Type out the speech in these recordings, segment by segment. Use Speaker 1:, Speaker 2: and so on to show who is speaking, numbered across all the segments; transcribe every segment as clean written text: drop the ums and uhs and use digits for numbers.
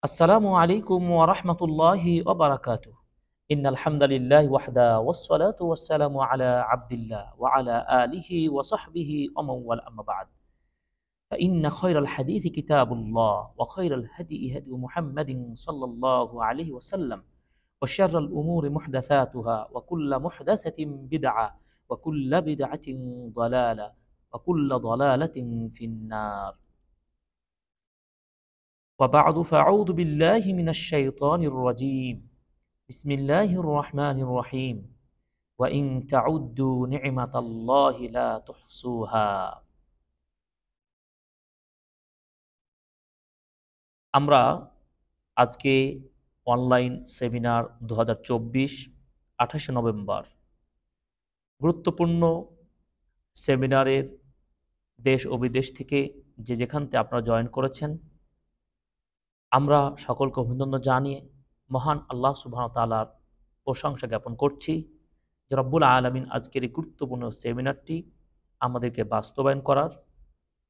Speaker 1: আসসালামু আলাইকুম ওয়া রাহমাতুল্লাহি ওয়া বারাকাতুহু। ইন্নাল হামদালিল্লাহি ওয়াহদা ওয়াসসালাতু ওয়াসসালামু আলা আবদিল্লাহ ওয়া আলা আলিহি ওয়া সাহবিহি ওয়া মান ওয়ালা আম্মা বা'দ। ফাইন্না খায়রাল হাদিসি কিতাবুল্লাহ ওয়া খায়রাল হাদী হাদী মুহাম্মাদিন সাল্লাল্লাহু আলাইহি ওয়াসাল্লাম ওয়া শাররাল উমুরি মুহদাসাতুহা ওয়া কুল্লু মুহদাসাতিন বিদআহ ওয়া কুল্লু বিদআতিন দালালাহ ওয়া কুল্লু দালালাতিন ফিন্নার। وبعد فأعوذ بالله من الشيطان الرجيم بسم الله الرحمن الرحيم وإن تعدوا نعمة الله لا تحصوها। আমরা আজকে অনলাইন সেমিনার 2024 28 নভেম্বর গুরুত্বপূর্ণ সেমিনারের দেশ ও বিদেশ থেকে যেখান থেকে আপনারা জয়েন করেছেন, আমরা সকলকে অভিনন্দন জানিয়ে মহান আল্লাহ সুবহানাহু ওয়া তাআলার প্রশংসা জ্ঞাপন করছি যে রব্বুল আলামিন আজকের এই গুরুত্বপূর্ণ সেমিনারটি আমাদেরকে বাস্তবায়ন করার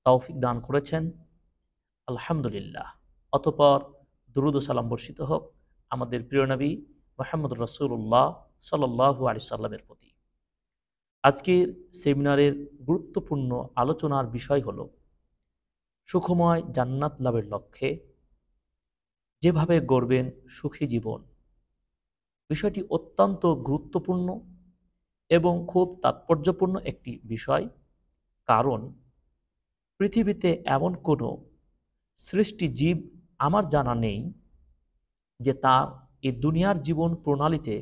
Speaker 1: তৌফিক দান করেছেন, আলহামদুলিল্লাহ। অতঃপর দুরূদ ও সালাম বর্ষিত হোক আমাদের প্রিয় নবী মুহাম্মদুর রাসূলুল্লাহ সাল্লাল্লাহু আলাইহি সাল্লামের প্রতি। আজকের সেমিনারের গুরুত্বপূর্ণ আলোচনার বিষয় হল সুখময় জান্নাত লাভের লক্ষ্যে যেভাবে গড়বেন সুখী জীবন। বিষয়টি অত্যন্ত গুরুত্বপূর্ণ এবং খুব তাৎপর্যপূর্ণ একটি বিষয়, কারণ পৃথিবীতে এমন কোনো সৃষ্টি জীব আমার জানা নেই যে তার এই দুনিয়ার জীবন প্রণালীতে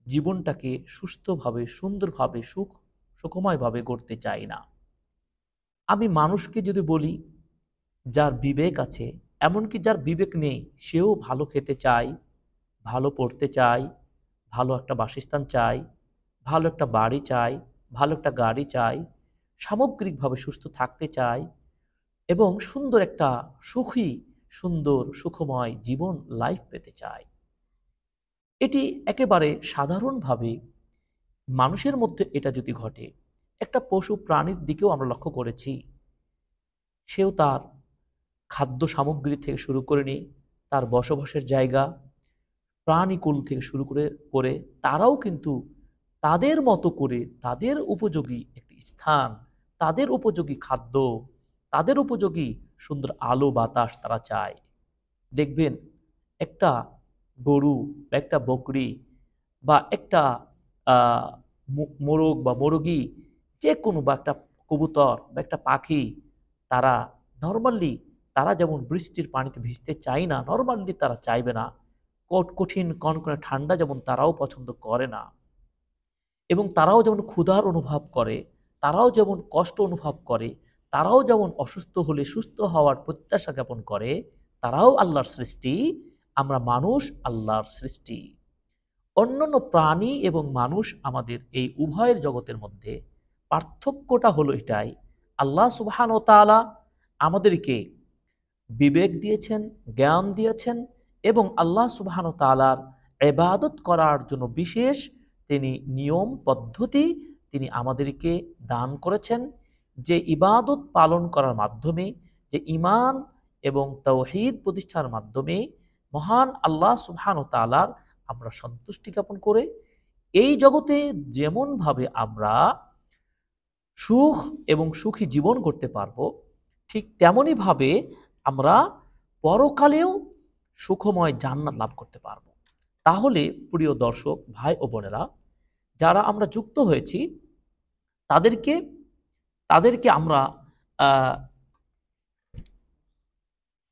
Speaker 1: জীবনটাকে সুস্থভাবে, সুন্দরভাবে, সুখময়ভাবে গড়তে চাই না। আমি মানুষকে যদি বলি যার বিবেক আছে, এমনকি যার বিবেক নেই, সেও ভালো খেতে চায়, ভালো পড়তে চায়, ভালো একটা বাসস্থান চায়, ভালো একটা বাড়ি চায়, ভালো একটা গাড়ি চায়, সামগ্রিকভাবে সুস্থ থাকতে চায় এবং সুন্দর একটা সুখী, সুন্দর, সুখময় জীবন লাইফ পেতে চায়। এটি একেবারে সাধারণভাবে মানুষের মধ্যে এটা যদি ঘটে, একটা পশু প্রাণীর দিকেও আমরা লক্ষ্য করেছি, সেও তার খাদ্য সামগ্রী থেকে শুরু করে নিয়ে তার বসবাসের জায়গা, প্রাণীকুল থেকে শুরু করে তারাও কিন্তু তাদের মতো করে তাদের উপযোগী একটি স্থান, তাদের উপযোগী খাদ্য, তাদের উপযোগী সুন্দর আলো বাতাস তারা চায়। দেখবেন একটা গরু বা একটা বকরি বা একটা মোরগ বা মোরগি, যে কোনো বা একটা কবুতর বা একটা পাখি, তারা নর্মালি তারা যেমন বৃষ্টির পানিতে ভিজতে চায় না, নর্মালি তারা চাইবে না। কঠিন কনকনে ঠান্ডা যেমন তারাও পছন্দ করে না, এবং তারাও যেমন ক্ষুধার অনুভব করে, তারাও যেমন কষ্ট অনুভব করে, তারাও যেমন অসুস্থ হলে সুস্থ হওয়ার প্রত্যাশা জ্ঞাপন করে, তারাও আল্লাহর সৃষ্টি, আমরা মানুষ আল্লাহর সৃষ্টি। অন্যান্য প্রাণী এবং মানুষ আমাদের এই উভয়ের জগতের মধ্যে পার্থক্যটা হলো এটাই, আল্লাহ সুবহানাহু ওয়া তাআলা আমাদেরকে বিবেক দিয়েছেন, জ্ঞান দিয়েছেন এবং আল্লাহ সুবহানাহু ওয়া তাআলার ইবাদত করার জন্য বিশেষ তিনি নিয়ম পদ্ধতি তিনি আমাদেরকে দান করেছেন, যে ইবাদত পালন করার মাধ্যমে, যে ঈমান এবং তাওহীদ প্রতিষ্ঠার মাধ্যমে মহান আল্লাহ সুবহানাহু ওয়া তাআলার আমরা সন্তুষ্টি জ্ঞাপন করে এই জগতে যেমনভাবে আমরা সুখ এবং সুখী জীবন করতে পারবো, ঠিক তেমনইভাবে আমরা পরকালেও সুখময় জান্নাত লাভ করতে পারবো। তাহলে প্রিয় দর্শক ভাই ও বোনেরা, যারা আমরা যুক্ত হয়েছি তাদেরকে তাদেরকে আমরা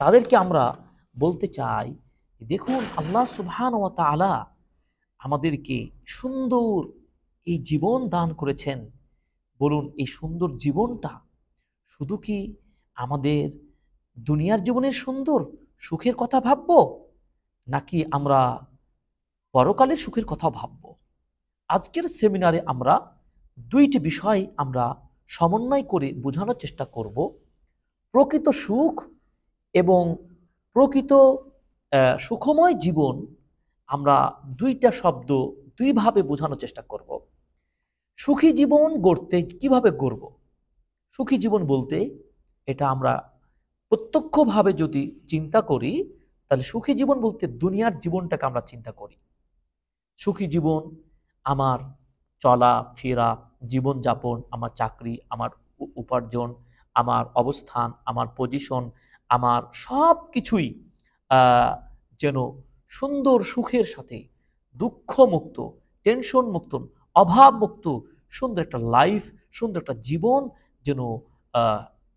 Speaker 1: তাদেরকে আমরা বলতে চাই, দেখুন আল্লাহ সুবহানাহু ওয়া তাআলা আমাদেরকে সুন্দর এই জীবন দান করেছেন। বলুন, এই সুন্দর জীবনটা শুধু কি আমাদের দুনিয়ার জীবনের সুন্দর সুখের কথা ভাববো, নাকি আমরা পরকালের সুখের কথা ভাববো? আজকের সেমিনারে আমরা দুইটি বিষয় আমরা সমন্বয় করে বোঝানোর চেষ্টা করব। প্রকৃত সুখ এবং প্রকৃত সুখময় জীবন আমরা দুইটা শব্দ দুইভাবে বোঝানোর চেষ্টা করব। সুখী জীবন গড়তে কিভাবে গড়ব? সুখী জীবন বলতে এটা আমরা প্রত্যক্ষভাবে যদি চিন্তা করি, তাহলে সুখী জীবন বলতে দুনিয়ার জীবনটাকে আমরা চিন্তা করি। সুখী জীবন আমার চলা ফেরা, জীবনযাপন, আমার চাকরি, আমার উপার্জন, আমার অবস্থান, আমার পজিশন, আমার সব কিছুই যেন সুন্দর সুখের সাথে, দুঃখমুক্ত, টেনশন মুক্ত, অভাব মুক্ত সুন্দর একটা লাইফ, সুন্দর একটা জীবন যেন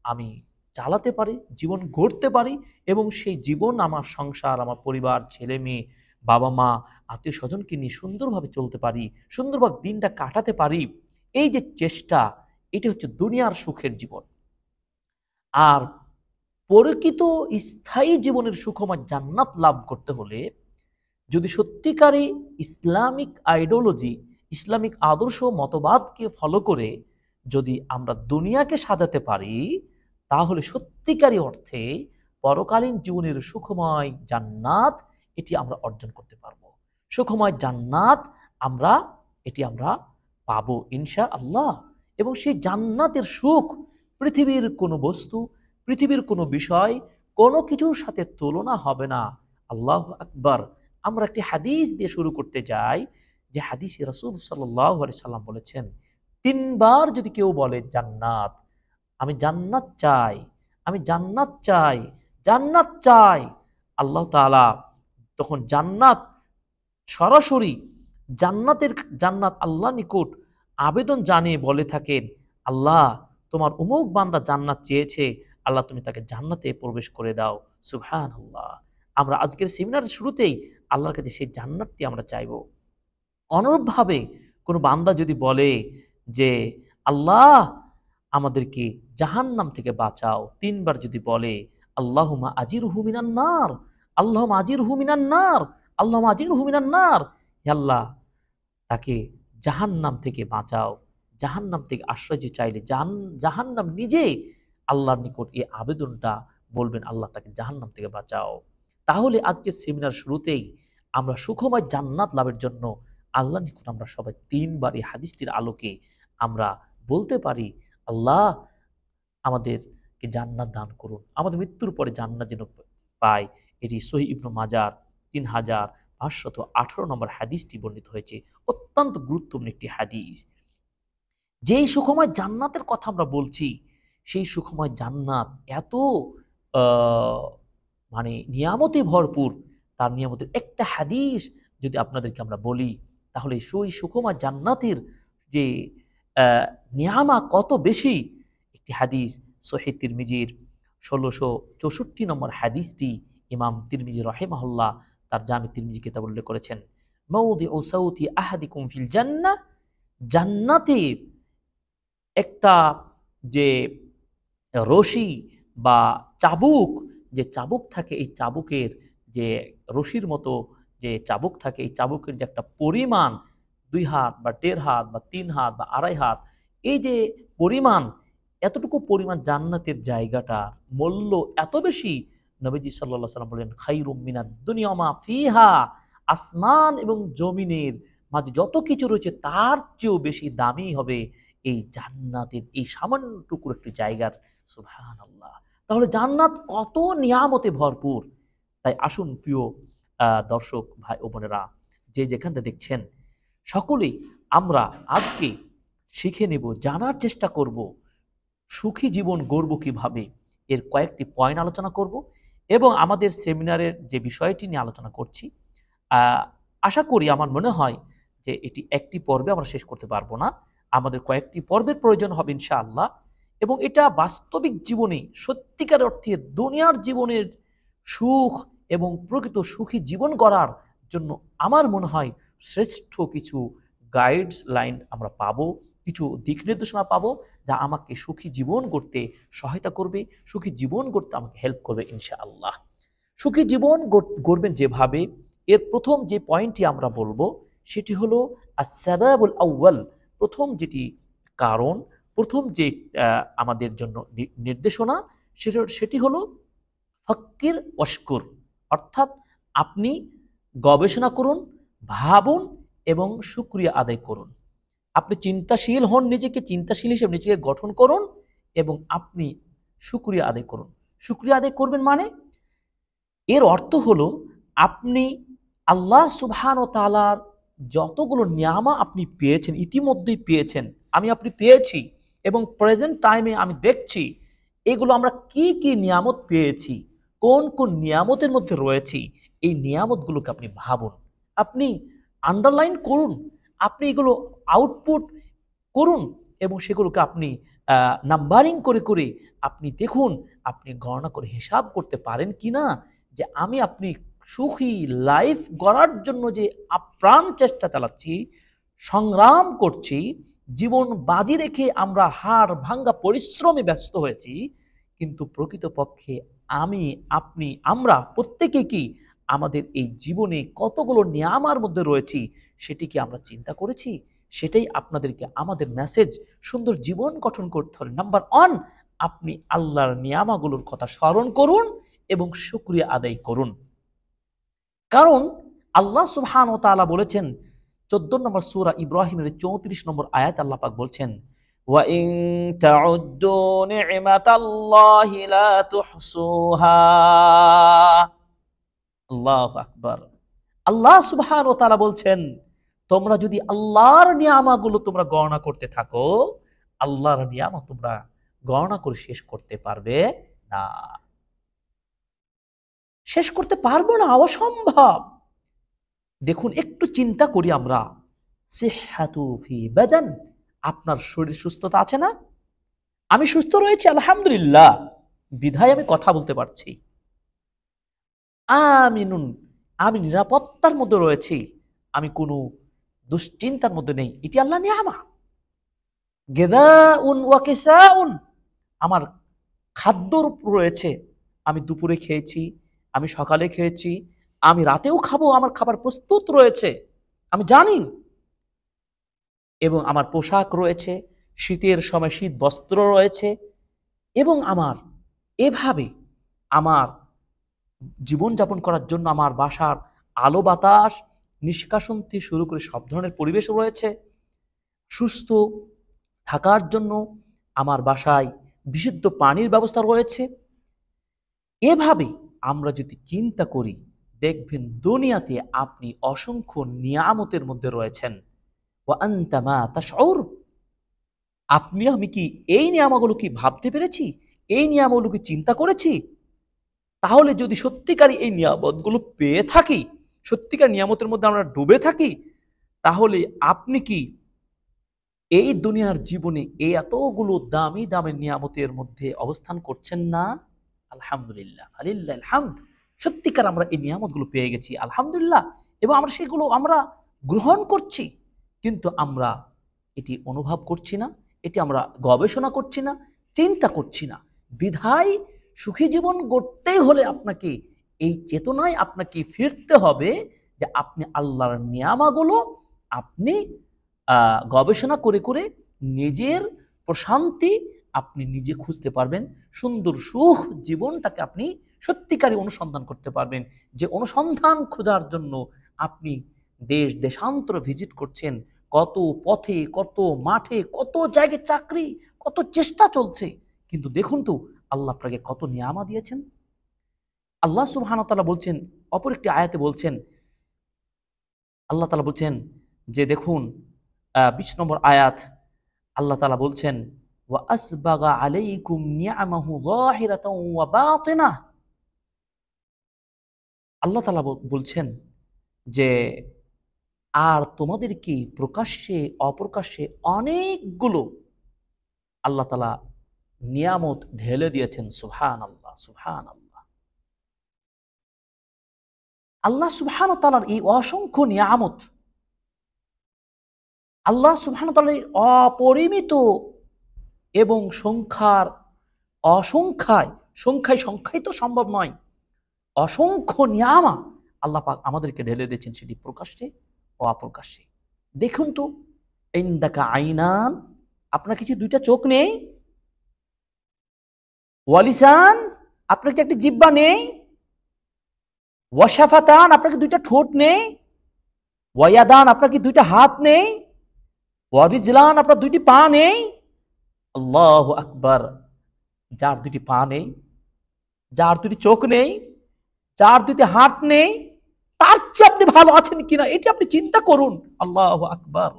Speaker 1: আমি চালাতে পারি, জীবন গড়তে পারি, এবং সেই জীবন আমার সংসার, আমার পরিবার, ছেলে মেয়ে, বাবা মা, আত্মীয় স্বজনকে নিয়ে সুন্দরভাবে চলতে পারি, সুন্দরভাবে দিনটা কাটাতে পারি। এই যে চেষ্টা, এটা হচ্ছে দুনিয়ার সুখের জীবন। আর প্রকৃত স্থায়ী জীবনের সুখময় জান্নাত লাভ করতে হলে যদি সত্যিকারই ইসলামিক আইডিওলজি, ইসলামিক আদর্শ মতবাদকে ফলো করে যদি আমরা দুনিয়াকে সাজাতে পারি, তাহলে সত্যিকারী অর্থে পরকালীন জীবনের সুখময় জান্নাত এটি আমরা অর্জন করতে পারবো। সুখময় জান্নাত আমরা পাবো ইনশাআল্লাহ। এবং সেই জান্নাতের সুখ পৃথিবীর কোনো বস্তু, পৃথিবীর কোনো বিষয়, কোনো কিছুর সাথে তুলনা হবে না। আল্লাহু আকবার। আমরা একটি হাদিস দিয়ে শুরু করতে যাই, যে হাদিসে রাসূল সাল্লাল্লাহু আলাইহি সাল্লাম বলেছেন, 3 বার যদি কেউ বলে জান্নাত, আমি জান্নাত চাই, আমি জান্নাত চাই, জান্নাত চাই, আল্লাহ তাআলা তখন জান্নাত সরাসরি জান্নাত আল্লাহ নিকট আবেদন জানিয়ে বলে থাকেন, আল্লাহ তোমার অমুক বান্দা জান্নাত চেয়েছে, আল্লাহ তুমি তাকে জান্নাতে প্রবেশ করে দাও। সুবহানাল্লাহ। আমরা আজকের সেমিনারের শুরুতেই আল্লাহর কাছে সেই জান্নাতটি আমরা চাইব। অনুরূপভাবে কোনো বান্দা যদি বলে যে আল্লাহ আমাদেরকে জাহান্নাম থেকে বাঁচাও, 3 বার যদি বলে, আল্লাহুম্মা আজিরহু মিনান নার, আল্লাহুম্মা আজিরহু মিনান নার, আল্লাহুম্মা আজিরহু মিনান নার, হে আল্লাহ তাকে জাহান্নাম থেকে বাঁচাও। জাহান্নাম থেকে আশ্রয় যে চাইলে জাহান্নাম নিজে আল্লাহর নিকট এই আবেদনটা বলবেন, আল্লাহ তাকে জাহান্নাম থেকে বাঁচাও। তাহলে আজকে সেমিনার শুরুতেই আমরা সুখময় জান্নাত লাভের জন্য আল্লাহর নিকট আমরা সবাই 3 বার এই হাদিসটির আলোকে আমরা বলতে পারি, আল্লাহ আমাদেরকে জান্নাত দান করুন, আমাদের মৃত্যুর পরে জান্নাত যেন পাই। এটি সহিহ ইবনে মাজার 3518 নম্বর হাদিসটি বর্ণিত হয়েছে। অত্যন্ত গুরুত্বপূর্ণ একটি হাদিস। যেই সুখময় জান্নাতের কথা আমরা বলছি, সেই সুখময় জান্নাত এত মানে নিয়ামতে ভরপুর। তার নিয়ামতের একটা হাদিস যদি আপনাদেরকে আমরা বলি, তাহলে সেই সুখময় জান্নাতের যে নিয়ামা কত বেশি। একটি হাদিস সহিহ তিরমিজির 1664 নম্বর হাদিসটি ইমাম তিরমিজি রাহিমাহুল্লাহ তার জামি তিরমিজি কিতাব উল্লেখ করেছেন, মাউদিউ সাউতি আহাদিকুম ফিল জান্নাহ, জান্নাতের একটা যে রশি বা চাবুক, যে চাবুক থাকে, এই চাবুকের যে রশির মতো যে চাবুক থাকে, এই চাবুকের যে একটা পরিমাণ 2 হাত বা 1.5 হাত বা 3 হাত বা 2.5 হাত, এই যে পরিমাণ, এতটুকু পরিমাণ জান্নাতের জায়গাটার মূল্য এত বেশি। নবীজি সাল্লাল্লাহু আলাইহি ওয়াসাল্লাম বলেন, খায়রুম মিনাদ দুনিয়া মা ফিহা, আসমান এবং জমিনের মাঝে যত কিছু রয়েছে তার চেয়েও বেশি দামি হবে এই জান্নাতের এই সামান্য টুকুর একটি জায়গার। সুবহানাল্লাহ। তাহলে জান্নাত কত নিয়ামতে ভরপুর। তাই আসুন প্রিয় দর্শক ভাই ও বোনেরা, যে যেখান থেকে দেখছেন, সকলেই আমরা আজকে শিখে নেব, জানার চেষ্টা করব সুখী জীবন গড়ব কিভাবে। এর কয়েকটি পয়েন্ট আলোচনা করব এবং আমাদের সেমিনারের যে বিষয়টি নিয়ে আলোচনা করছি, আশা করি, আমার মনে হয় যে এটি একটি পর্বে আমরা শেষ করতে পারবো না, আমাদের কয়েকটি পর্বের প্রয়োজন হবে ইনশাআল্লাহ। এবং এটা বাস্তবিক জীবনে সত্যিকার অর্থে দুনিয়ার জীবনের সুখ এবং প্রকৃত সুখী জীবন গড়ার জন্য আমার মনে হয় শ্রেষ্ঠ কিছু গাইডস লাইন আমরা পাবো, কিছু দিক নির্দেশনা পাবো, যা আমাকে সুখী জীবন গড়তে সহায়তা করবে, সুখী জীবন গড়তে আমাকে হেল্প করবে ইনশাআল্লাহ। সুখী জীবন গড়বেন যেভাবে, এর প্রথম যে পয়েন্টটি আমরা বলবো সেটি হলো আসসাবাবুল আউয়াল, প্রথম যেটি কারণ, প্রথম যে আমাদের জন্য নির্দেশনা, সেটি হলো ফক্কির ওয়াশকুর, অর্থাৎ আপনি গবেষণা করুন, ভাবুন এবং শুকরিয়া আদায় করুন। আপনি চিন্তাশীল হন, নিজেকে চিন্তাশীল হিসেবে নিজেকে গঠন করুন এবং আপনি শুকরিয়া আদায় করুন। শুকরিয়া আদায় করবেন মানে এর অর্থ হলো আপনি আল্লাহ সুবহানাহু ওয়া তাআলার যতগুলো নিয়ামা আপনি পেয়েছেন, ইতিমধ্যেই পেয়েছেন, আপনি পেয়েছি এবং প্রেজেন্ট টাইমে আমি দেখছি এগুলো আমরা কি কি নিয়ামত পেয়েছি, কোন কোন নিয়ামতের মধ্যে রয়েছি, এই নিয়ামতগুলোকে আপনি ভাবুন, আপনি আন্ডারলাইন করুন, আপনি এগুলো আউটপুট করুন এবং সেগুলোকে আপনি নাম্বারিং করে করে আপনি দেখুন, আপনি গণনা করে হিসাব করতে পারেন কিনা যে আপনি সুখী লাইফ গড়ার জন্য যে আপ্রাণ চেষ্টা চালাচ্ছি, সংগ্রাম করছি, জীবন বাজি রেখে আমরা হাড় ভাঙ্গা পরিশ্রমে ব্যস্ত হয়েছি, কিন্তু প্রকৃতপক্ষে আমরা প্রত্যেকে কি আমাদের এই জীবনে কতগুলো নিয়ামার মধ্যে রয়েছি সেটি কি আমরা চিন্তা করেছি? সেটাই আপনাদেরকে আমাদের মেসেজ। সুন্দর জীবন গঠন করতে হলে নাম্বার 1, আপনি আল্লাহর নিয়ামাগুলোর কথা স্মরণ করুন এবং শুকরিয়া আদায় করুন। কারণ আল্লাহ সুবহানাহু ওয়া তাআলা বলেছেন 14 নম্বর সূরা ইব্রাহিমের 34 নম্বর আয়াত, আল্লাহ পাক বলছেন, ওয়া ইন তাউদ্দু নি'মাতাল্লাহি লা তুহসুহা। আল্লাহু আকবার। আল্লাহ সুবহানাহু ওয়া তাআলা বলছেন, তোমরা যদি আল্লাহর নিয়ামাগুলো তোমরা গণনা করতে থাকো, আল্লাহর নিয়ামত তোমরা গণনা করে শেষ করতে পারবে না, শেষ করতে পারবো না, অসম্ভব। দেখুন, একটু চিন্তা করি আমরা, সিহহাতু ফি বাদান, আপনার শরীর সুস্থতা আছে না? আমি সুস্থ রয়েছি আলহামদুলিল্লাহ, বিধায় আমি কথা বলতে পারছি। আমিনুন, আমি নিরাপত্তার মধ্যে রয়েছি, আমি কোনো দুশ্চিন্তার মধ্যে নেই, এটি আল্লাহ নিয়ামা। গিযাউন ওয়া কিসাউন, আমার খাদ্য রয়েছে, আমি দুপুরে খেয়েছি, আমি সকালে খেয়েছি, আমি রাতেও খাবো, আমার খাবার প্রস্তুত রয়েছে, আমি জানি। এবং আমার পোশাক রয়েছে, শীতের সময় শীত বস্ত্র রয়েছে, এবং এভাবে আমার জীবনযাপন করার জন্য আমার বাসার আলো বাতাস নিষ্কাশন থেকে শুরু করে সব ধরনের পরিবেশ রয়েছে। সুস্থ থাকার জন্য আমার বাসায় বিশুদ্ধ পানির ব্যবস্থা রয়েছে। এভাবে আমরা যদি চিন্তা করি, দেখবেন দুনিয়াতে আপনি অসংখ্য নিয়ামতের মধ্যে রয়েছেন। ওয়া আনতা মা তাশউর, আমি কি এই নিয়ামতগুলো কি ভাবতে পেরেছি, এই নিয়ামতগুলো কি চিন্তা করেছি? তাহলে যদি সত্যিকারই এই নিয়ামতগুলো পেয়ে থাকি, সত্যিকার নিয়ামতের মধ্যে আমরা ডুবে থাকি, তাহলে আপনি কি এই দুনিয়ার জীবনে এই এতগুলো দামি দামি নিয়ামতের মধ্যে অবস্থান করছেন না? আলহামদুলিল্লাহ, ফালিল্লাহিল হামদ। সত্যিকার আমরা এই নিয়ামতগুলো পেয়ে গেছি, আলহামদুলিল্লাহ, এবং সেগুলো আমরা গ্রহণ করছি, কিন্তু আমরা এটি অনুভব করছি না, এটি আমরা গবেষণা করছি না, চিন্তা করছি না। বিধায় সুখী জীবন গড়তেই হলে আপনাকে এই চেতনায় আপনাকে ফিরতে হবে যে আপনি আল্লাহর নিয়ামাগুলো আপনি গবেষণা করে করে নিজের প্রশান্তি আপনি নিজে খুঁজতে পারবেন, সুন্দর সুখ জীবনটাকে আপনি সত্যিকারী অনুসন্ধান করতে পারবেন। যে অনুসন্ধান খোঁজার জন্য আপনি দেশ দেশান্তর ভিজিট করছেন, কত পথে, কত মাঠে, কত জায়গায় চাকরি, কত চেষ্টা চলছে, কিন্তু দেখুন তো আল্লাহ আপনাকে কত নিয়ামত দিয়েছেন। আল্লাহ সুবহানাহু ওয়া তাআলা বলছেন, অপর একটি আয়াতে বলছেন, আল্লাহ তাআলা বলছেন যে দেখুন 20 নম্বর আয়াত, আল্লাহ তাআলা বলছেন, ওয়া আসবাগা আলাইকুম নি'আমাহু যাহিরাতাও ওয়া বাতিনাহ। আল্লাহ তাআলা বলছেন যে আর তোমাদেরকে প্রকাশ্যে অপ্রকাশ্যে অনেকগুলো আল্লাহ তাআলা নিয়ামত ঢেলে দিয়েছেন। সুবহানাল্লাহ, সুবহানাল্লাহ। আল্লাহ সুবহানাহু ওয়া তাআলার এই অসংখ্য নিয়ামত, আল্লাহ সুবহানাহু ওয়া তাআলার অপরিমিত এবং সংখ্যায় তো সম্ভব নয়, অসংখ্য নিয়ামা আল্লাহ পাক আমাদেরকে ঢেলে দিয়েছেন, সেটি প্রকাশ্যে ও অপ্রকাশ্যে। দেখুন তো, ইনদাকা আইনান, আপনার কিছু দুইটা চোখ নেই? ওয়ালিসান, আপনার কি একটি জিহ্বা নেই? ওয়াশাফাতান, আপনার কি দুইটা ঠোঁট নেই? ওয়ায়াদান, আপনার কি দুইটা হাত নেই? ওয়ারিজলান, আপনার দুইটি পা নেই? আল্লাহু আকবার। যার দুইটি পা নেই, যার দুটি চোখ নেই, যার দুইতে হাত নেই তার চেয়ে আপনি ভালো আছেন কিনা এটি আপনি চিন্তা করুন। আল্লাহু আকবার।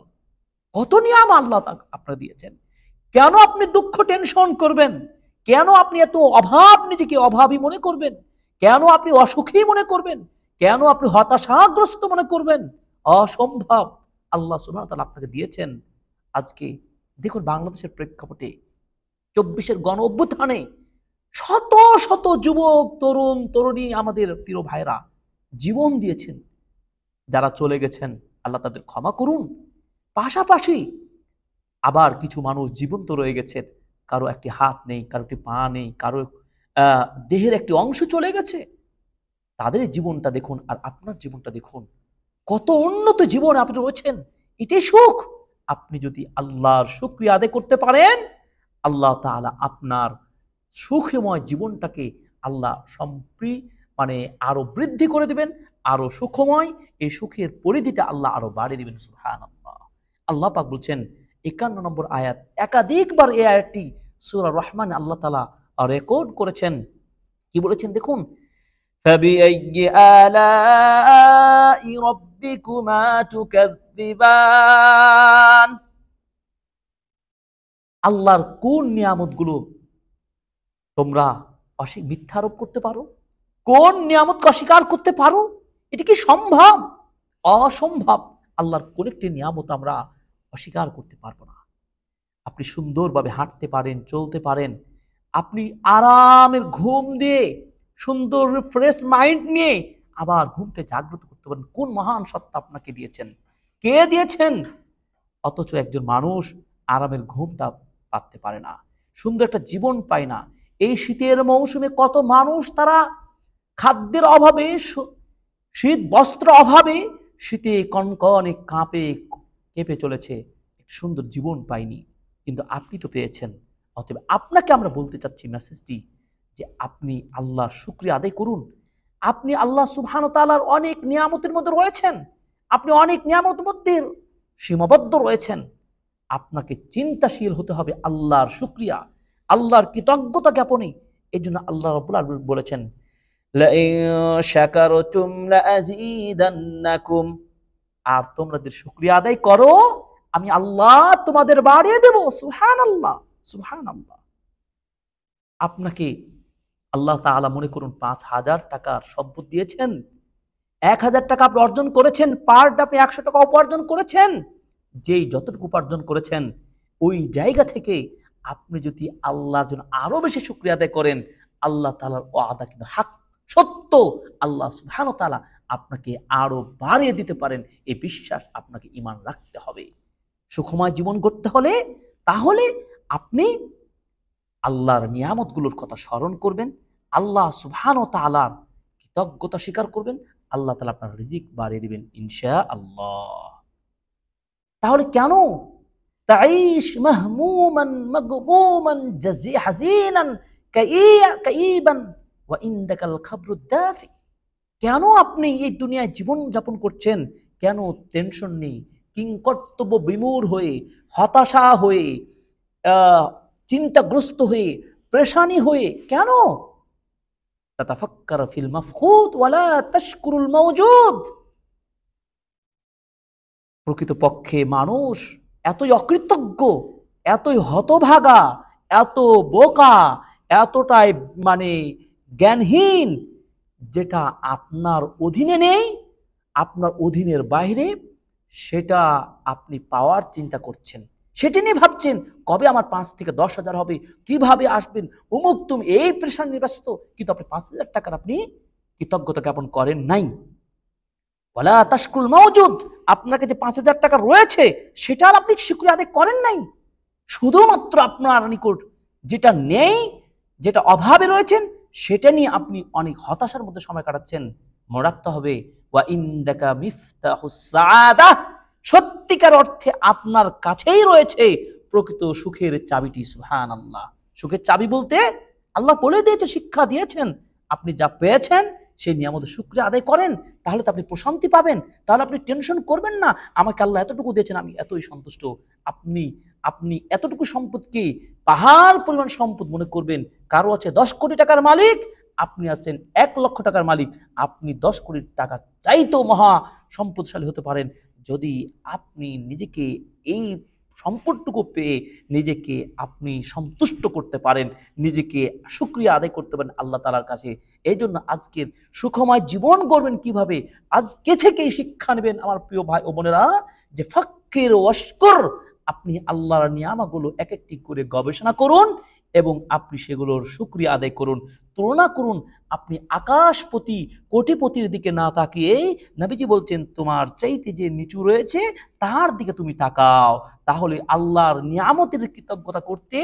Speaker 1: কত নিয়ামত আল্লাহ আপনার দিয়েছেন। কেন আপনি দুঃখ টেনশন করবেন? কেন আপনি এত অভাব, নিজেকে অভাবী মনে করবেন? কেন আপনি অসুখী মনে করবেন? কেন আপনি হতাশাগ্রস্ত মনে করবেন? অসম্ভব। আল্লাহ সুবহানাহু ওয়া তাআলা আপনাকে দিয়েছেন। আজকে দেখুন বাংলাদেশের প্রেক্ষাপটে 24-এর গণ অভ্যুত্থানে শত শত যুবক, তরুণ তরুণী, আমাদের প্রিয় ভাইরা জীবন দিয়েছেন। যারা চলে গেছেন আল্লাহ তাদের ক্ষমা করুন। পাশাপাশি আবার কিছু মানুষ জীবন্ত রয়ে গেছেন, কারো একটি হাত নেই, কারো একটি পা নেই, কারো দেহের একটি অংশ চলে গেছে। তাদের জীবনটা দেখুন আর আপনার জীবনটা দেখুন, কত উন্নত জীবন আপনি রয়েছেন। এটাই সুখ। আপনি যদি আল্লাহর শুকরিয়া আদায় করতে পারেন, আল্লাহ তাআলা আপনার সুখময় জীবনটাকে আল্লাহ আরো বৃদ্ধি করে দিবেন, আরো সুখময়। এই সুখের পরিধিটা আল্লাহ আরো বাড়িয়ে দিবেন। সুবহানাল্লাহ। আল্লাহ পাক বলছেন 51 নম্বর আয়াত, একাধিকবার এই আয়াতটি সূরা রহমান আল্লাহ তাআলা রেকর্ড করেছেন। কি বলেছেন দেখুন, ফাবিআইয়ি আলাই রাব্বিকুমা তুকাযযিবান। আল্লাহর কোন নিয়ামতগুলো তোমরা মিথ্যা আরোপ করতে পারো? কোন নিয়ামতকে অস্বীকার করতে পারো? এটি কি সম্ভব? অসম্ভব। আল্লাহর কোন একটি নিয়ামত আমরা অস্বীকার করতে পারবো না। আপনি সুন্দরভাবে হাঁটতে পারেন, চলতে পারেন, আপনি আরামের ঘুম দিয়ে সুন্দর ফ্রেশ মাইন্ড নিয়ে আবার ঘুমতে জাগ্রত করতে পারেন। কোন মহান সত্তা আপনাকে দিয়েছেন? কে দিয়েছেন? অথচ একজন মানুষ আরামের ঘুমটা পাতে পারে না, সুন্দর একটা জীবন পায় না। এই শীতের মৌসুমে কত মানুষ তারা খাদ্যের অভাবে, শীত বস্ত্র অভাবে শীতে কনকনে কেঁপে চলেছে, সুন্দর জীবন পায়নি। কিন্তু আপনি তো পেয়েছেন। অতএব আপনাকে আমরা বলতে চাচ্ছি মেসেজটি, যে আপনি আল্লাহর শুকরিয়া আদায় করুন। আপনি আল্লাহ সুবহানাহু ওয়া তাআলার অনেক নিয়ামতের মধ্যে রয়েছেন, আপনি অনেক নিয়ামতের মধ্যে সীমাবদ্ধ রয়েছেন। আপনাকে চিন্তাশীল হতে হবে আল্লাহর শুকরিয়া, আল্লাহর কৃতজ্ঞতা জ্ঞাপনে। এই জন্য আল্লাহ রাব্বুল আলামিন বলেছেন, লাইন শাকারতুম লাযীদান্নাকুম। আর তোমরা যদি শুকরিয়া আদায় করো, আমি আল্লাহ তোমাদের বাড়িয়ে দেব। সুবহানাল্লাহ, সুবহানাল্লাহ। আপনাকে আল্লাহ তাআলা মনে করুন 5,000 টাকার সম্পদ দিয়েছেন, 1,000 টাকা আপনি অর্জন করেছেন, পার ডে আপনি 100 টাকা উপার্জন করেছেন। যেই যতটুকু উপার্জন করেছেন ওই জায়গা থেকে আপনি যদি আল্লাহর জন্য আরো বেশি শুকরিয়া আদায় করেন, আল্লাহ তাআলার ওয়াদা কিন্তু হক, সত্য। আল্লাহ সুবহানাহু ওয়া তাআলা আপনাকে আরো বাড়িয়ে দিতে পারেন। এই বিশ্বাস আপনাকে ঈমান রাখতে হবে। সুখময় জীবন গড়তে হলে তাহলে আপনি আল্লাহর নিয়ামতগুলোর কথা স্মরণ করবেন, আল্লাহ সুবহানাহু ওয়া তাআলার কৃতজ্ঞতা স্বীকার করবেন, আল্লাহ তাআলা আপনার রিজিক বাড়িয়ে দিবেন ইনশাআল্লাহ। তাহলে কেন তাঈশ মাহমুমান মাগমুমান হাসিনান কাঈবান ওয়া ইনদাকাল খাবরুদ দাফি? কেন আপনি এই দুনিয়ায় জীবন যাপন করছেন? কেন টেনশন নেই, কিংকর্তব্য বিমূঢ় হয়ে, হতাশা হয়ে, চিন্তাগ্রস্ত হয়ে, পেরেশানি হয়ে? কেন? তাতাফাক্কার ফিল মাফকুদ ওয়ালা তাশকুরুল মাওজুদ। প্রকৃতপক্ষে মানুষ এতই অকৃতজ্ঞ, এতই হতভাগা, এত বোকা, এতটাই জ্ঞানহীন, যেটা আপনার অধীনে নেই, আপনার অধীনের বাইরে, সেটা আপনি পাওয়ার চিন্তা করছেন, সেটা নিয়ে ভাবছেন কবে আমার 5 থেকে 10,000 হবে, কিভাবে আসবেন, অমুক তুমি, এই প্রেশার নিয়ে ব্যস্ত। কিন্তু আপনি 5,000 টাকার আপনি কৃতজ্ঞতা জ্ঞাপন করেন নাই। ওয়ালা তাশকুরুল মাওজুদ, আপনাকে যে 5,000 টাকা রয়েছে সেটার আপনি শুকরিয়া আদায় করেন নাই। শুধুমাত্র আপনার নিকট যেটা নেই, যেটা অভাবে রয়েছেন, সেটা নিয়ে আপনি অনেক হতাশার মধ্যে সময় কাটাচ্ছেন। মনে রাখতে হবে, ওয়া ইনদাকা মিফতাহুস সাআদা, সত্যিকার অর্থে আপনার কাছেই রয়েছে প্রকৃত সুখের চাবিটি। সুবহানাল্লাহ। সুখের চাবি বলতে আল্লাহ বলে দিয়েছে, শিক্ষা দিয়েছেন। আপনি যা পেয়েছেন সেই নিয়ামতের শুকরিয়া আদায় করেন, তাহলে তো আপনি প্রশান্তি পাবেন, তাহলে আপনি টেনশন করবেন না। আমাকে আল্লাহ এতটুকু দিয়েছেন, আমি এতই সন্তুষ্ট। আপনি এতটুকু সম্পদকে পাহাড় পরিমাণ সম্পদ মনে করবেন। কারো আছে 10 কোটি টাকার মালিক, আপনি আছেন 1,00,000 টাকার মালিক, আপনি 10 কোটি টাকা চাইতেও মহা সম্পদশালী হতে পারেন। যদি আপনি নিজেকে এই সম্পদটুকু পেয়ে নিজেকে আপনি সন্তুষ্ট করতে পারেন, নিজেকে শুকরিয়া আদায় করতে পারেন আল্লাহ তাআলার কাছে। এই জন্য আজকের সুখময় জীবন গড়বেন কিভাবে, আজকে থেকেই শিক্ষা নেবেন আমার প্রিয় ভাই ও বোনেরা, যে ফাক্কির ওয়াশকুর, আপনি আল্লাহর নিয়ামতগুলো এক একটি করে গবেষণা করুন এবং আপনি সেগুলোর শুকরিয়া আদায় করুন, তুলনা করুন। আপনি আকাশপতি কোটিপতির দিকে না তাকিয়ে নবীজি বলছেন তোমার চাইতে যে নিচু রয়েছে তার দিকে তুমি তাকাও, তাহলে আল্লাহর নিয়ামতের কৃতজ্ঞতা করতে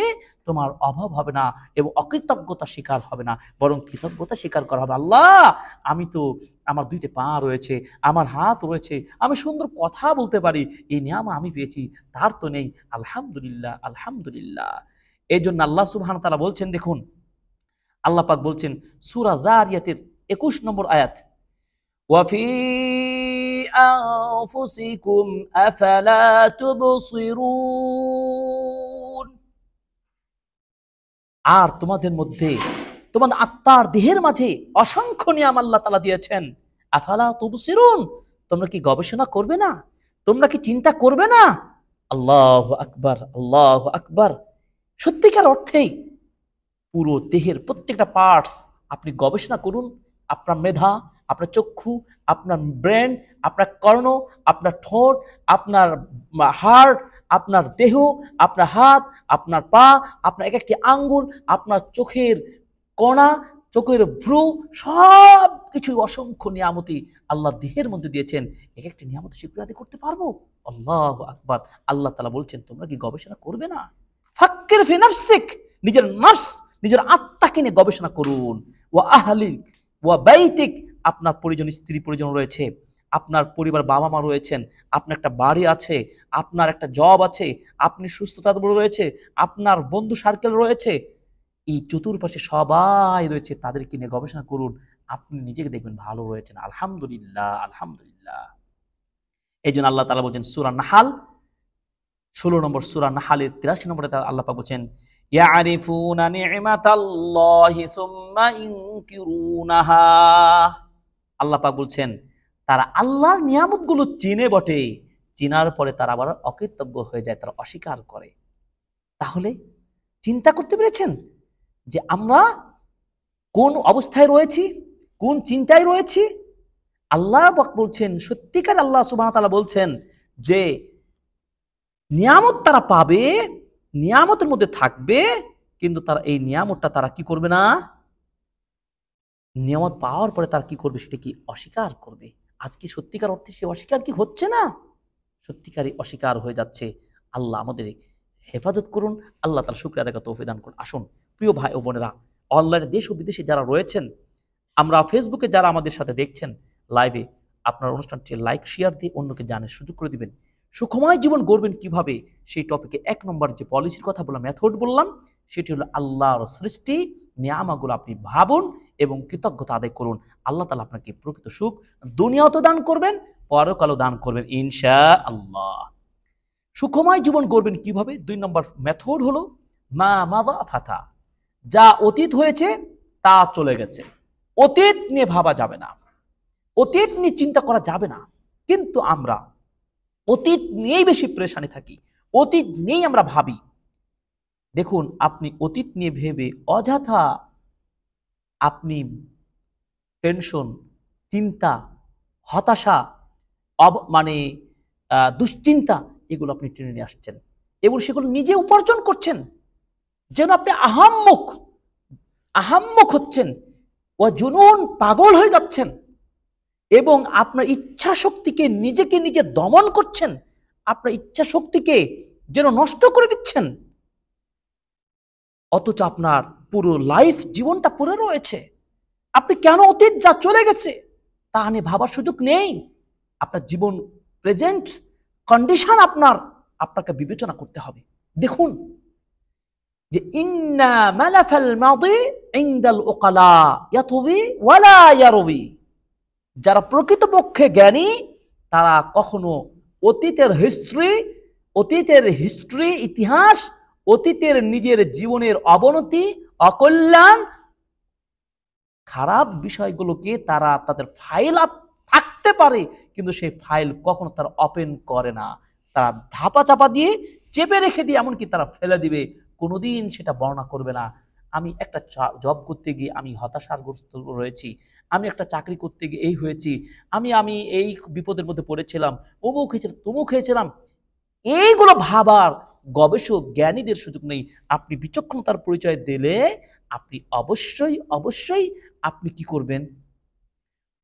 Speaker 1: তোমার অভাব হবে না এবং অকৃতজ্ঞতা স্বীকার হবে না, বরং কৃতজ্ঞতা স্বীকার করা হবে। আল্লাহ, আমি তো, আমার 2টে পা রয়েছে, আমার হাত রয়েছে, আমি সুন্দর কথা বলতে পারি, এই নিয়ামত আমি পেয়েছি, তার তো নেই, আলহামদুলিল্লাহ আলহামদুলিল্লাহ। এই জন্য আল্লাহ সুবহানাহু ওয়া তাআলা বলছেন, দেখুন আল্লাহ পাক বলছেন সূরা যারিয়াতের 21 নম্বর আয়াত, ওয়াফি আনফুসিকুম আফালা তুবসিরুন, আর তোমাদের মধ্যে, তোমাদের আত্মার দেহের মাঝে অসংখ্য নিয়াম আল্লাহ তাআলা দিয়েছেন। আফালা তুবসিরুন, তোমরা কি গবেষণা করবে না, তোমরা কি চিন্তা করবে না? আল্লাহু আকবার, আল্লাহু আকবার। সত্যিকার অর্থেই পুরো দেহের প্রত্যেকটা পার্টস আপনি গবেষণা করুন। আপনার মেধা, আপনার চক্ষু, আপনার ব্রেন, আপনার কর্ণ, আপনার ঠোঁট, আপনার হার্ট, আপনার দেহ, আপনার হাত, আপনার পা, আপনার এক একটি আঙ্গুল, আপনার চোখের কণা, চোখের ভ্রু, সব কিছু অসংখ্য নিয়ামতি আল্লাহ দেহের মধ্যে দিয়েছেন। এক একটি নিয়ামত শুকরিয়া আদায় করতে পারবো? আল্লাহু আকবার। আল্লাহ তাআলা বলছেন তোমরা কি গবেষণা করবে না? ফাক্কির ফি নাফসিক, নিজের নফস, নিজের আত্মাকে নিয়ে গবেষণা করুন। ওয়া আহলিক ওয়া বাইতিক, আপনার পরিজন, স্ত্রী পরিজন রয়েছে, আপনার পরিবার বাবা মা রয়েছেন, আপনার একটা বাড়ি আছে, আপনার একটা জব আছে, আপনি সুস্থতা রয়েছে, আপনার বন্ধু সার্কেল রয়েছে, এই চতুর্পাশে সবাই রয়েছে, তাদেরকে নিয়ে গবেষণা করুন। আপনি নিজেকে দেখবেন ভালো রয়েছেন, আলহামদুলিল্লাহ আলহামদুলিল্লাহ। এই জন্য আল্লাহ তাআলা বলছেন সূরা নাহাল 16 নম্বর সূরা নাহালের 83 নম্বরে আল্লাহ পাক বলছেন ইয়ারিফুনা নি'মাতাল্লাহি সুম্মা ইনকিরুনাহা, আল্লাহ পাক বলছেন তারা আল্লাহর নিয়ামতগুলো চিনে বটে, চিনার পরে তারা আবার অকৃতজ্ঞ হয়ে যায়, তারা অস্বীকার করে। তাহলে চিন্তা করতে পেরেছেন যে আমরা কোন অবস্থায় রয়েছি, কোন চিন্তায় রয়েছি? আল্লাহ পাক বলছেন, সত্যিকার আল্লাহ সুবহানাহু ওয়া তাআলা বলছেন যে নিয়ামত তারা পাবে, নিয়ামতের মধ্যে থাকবে, কিন্তু তারা এই নিয়ামতটা তারা কি করবে না, নিয়ামত পাওয়ার পরে তারা কি করবে সেটা কি অস্বীকার করবে। আজকে সত্যিকার অর্থে সে অস্বীকার কি হচ্ছে না, সত্যিকারই অস্বীকার হয়ে যাচ্ছে। আল্লাহ আমাদের হেফাজত করুন, আল্লাহ তাআলা শুকরিয়া আদায় করার তৌফিক দান করুন। আসুন প্রিয় ভাই ও বোনেরা, অনলাইনে দেশ ও বিদেশে যারা রয়েছেন, আমরা ফেসবুকে যারা আমাদের সাথে দেখছেন লাইভে, আপনার অনুষ্ঠানটি লাইক শেয়ার দিয়ে অন্যকে জানার সুযোগ করে দিবেন। সুখময় জীবন গড়বেন কিভাবে সেই টপিকে 1 নম্বর যে পলিসির কথা বললাম, মেথড বললাম, সেটি হলো আল্লাহর সৃষ্টি নিয়ামতগুলো আপনি ভাবুন এবং কৃতজ্ঞতা আদায় করুন। আল্লাহ তাআলা আপনাকে প্রকৃত সুখ দুনিয়াতেও দান করবেন, পরকালেও দান করবেন ইনশাআল্লাহ। সুখময় জীবন গড়বেন কিভাবে? 2 নম্বর মেথড হলো মা মাযা ফাতা, যা অতীত হয়েছে তা চলে গেছে, অতীত নিয়ে ভাবা যাবে না, অতীত নিয়ে চিন্তা করা যাবে না। কিন্তু আমরা অতীত নিয়েই বেশি পেরেশানি থাকি, অতীত নিয়েই আমরা ভাবি। দেখুন, আপনি অতীত নিয়ে ভেবে অযথা আপনি টেনশন, চিন্তা, হতাশা, দুশ্চিন্তা, এগুলো আপনি টেনে নিয়ে আসছেন এবং সেগুলো নিজে উপার্জন করছেন, যেন আপনি আহাম্মক হচ্ছেন, ও জুনুন, পাগল হয়ে যাচ্ছেন এবং আপনার ইচ্ছা শক্তিকে নিজেকে নিজে দমন করছেন, আপনার ইচ্ছা শক্তিকে যেন নষ্ট করে দিচ্ছেন, অথচ আপনার পুরো লাইফ জীবনটা পড়ে রয়েছে। আপনি কেন অতীত যা চলে গেছে তা নিয়ে ভাবার সুযোগ নেই? আপনার জীবন প্রেজেন্ট কন্ডিশন আপনাকে বিবেচনা করতে হবে। দেখুন যে ইন্না মালাফাল মাদি ইনদাল উকালা ইয়াতুবি ওয়ালা ইয়ারবি, যারা প্রকৃতপক্ষে জ্ঞানী তারা কখনো অতীতের হিস্ট্রি, ইতিহাস, অতীতের নিজের জীবনের অবনতি, অকল্যাণ খারাপ বিষয়গুলোকে তারা তাদের ফাইল আপ থাকতে পারে, কিন্তু সেই ফাইল কখনো তারা ওপেন করে না, তারা ধাপা চাপা দিয়ে চেপে রেখে দিয়ে এমনকি তারা ফেলে দিবে, কোনোদিন সেটা বর্ণনা করবে না। আমি একটা জব করতে গিয়ে আমি হতাশাগ্রস্ত রয়েছি, আমি একটা চাকরি করতে গিয়ে এই হয়েছি, আমি আমি এই বিপদের মধ্যে পড়েছিলাম, অমুক হয়েছিলাম তমুক হয়েছিলাম, এইগুলো ভাবার গবেষক জ্ঞানীদের সুযোগ নেই। আপনি বিচক্ষণতার পরিচয় দিলে আপনি অবশ্যই অবশ্যই আপনি কি করবেন,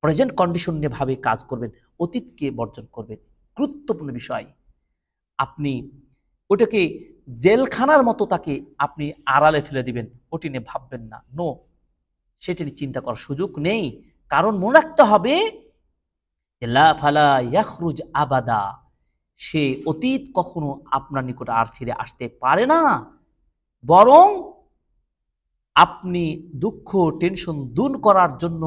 Speaker 1: প্রেজেন্ট কন্ডিশন নিয়ে ভাবে কাজ করবেন, অতীতকে বর্জন করবেন। গুরুত্বপূর্ণ বিষয়। আপনি ওটাকে জেলখানার মতো তাকে আপনি আড়ালে ফেলে দিবেন, ওটি নিয়ে ভাববেন না, নো, সেটি নিয়ে চিন্তা করার সুযোগ নেই। কারণ মনে রাখতে হবে লা ফালা ইয়াখরুজ আবাদা, সে অতীত কখনো আপনার নিকট আর ফিরে আসতে পারে না। বরং আপনি দুঃখ টেনশন দূর করার জন্য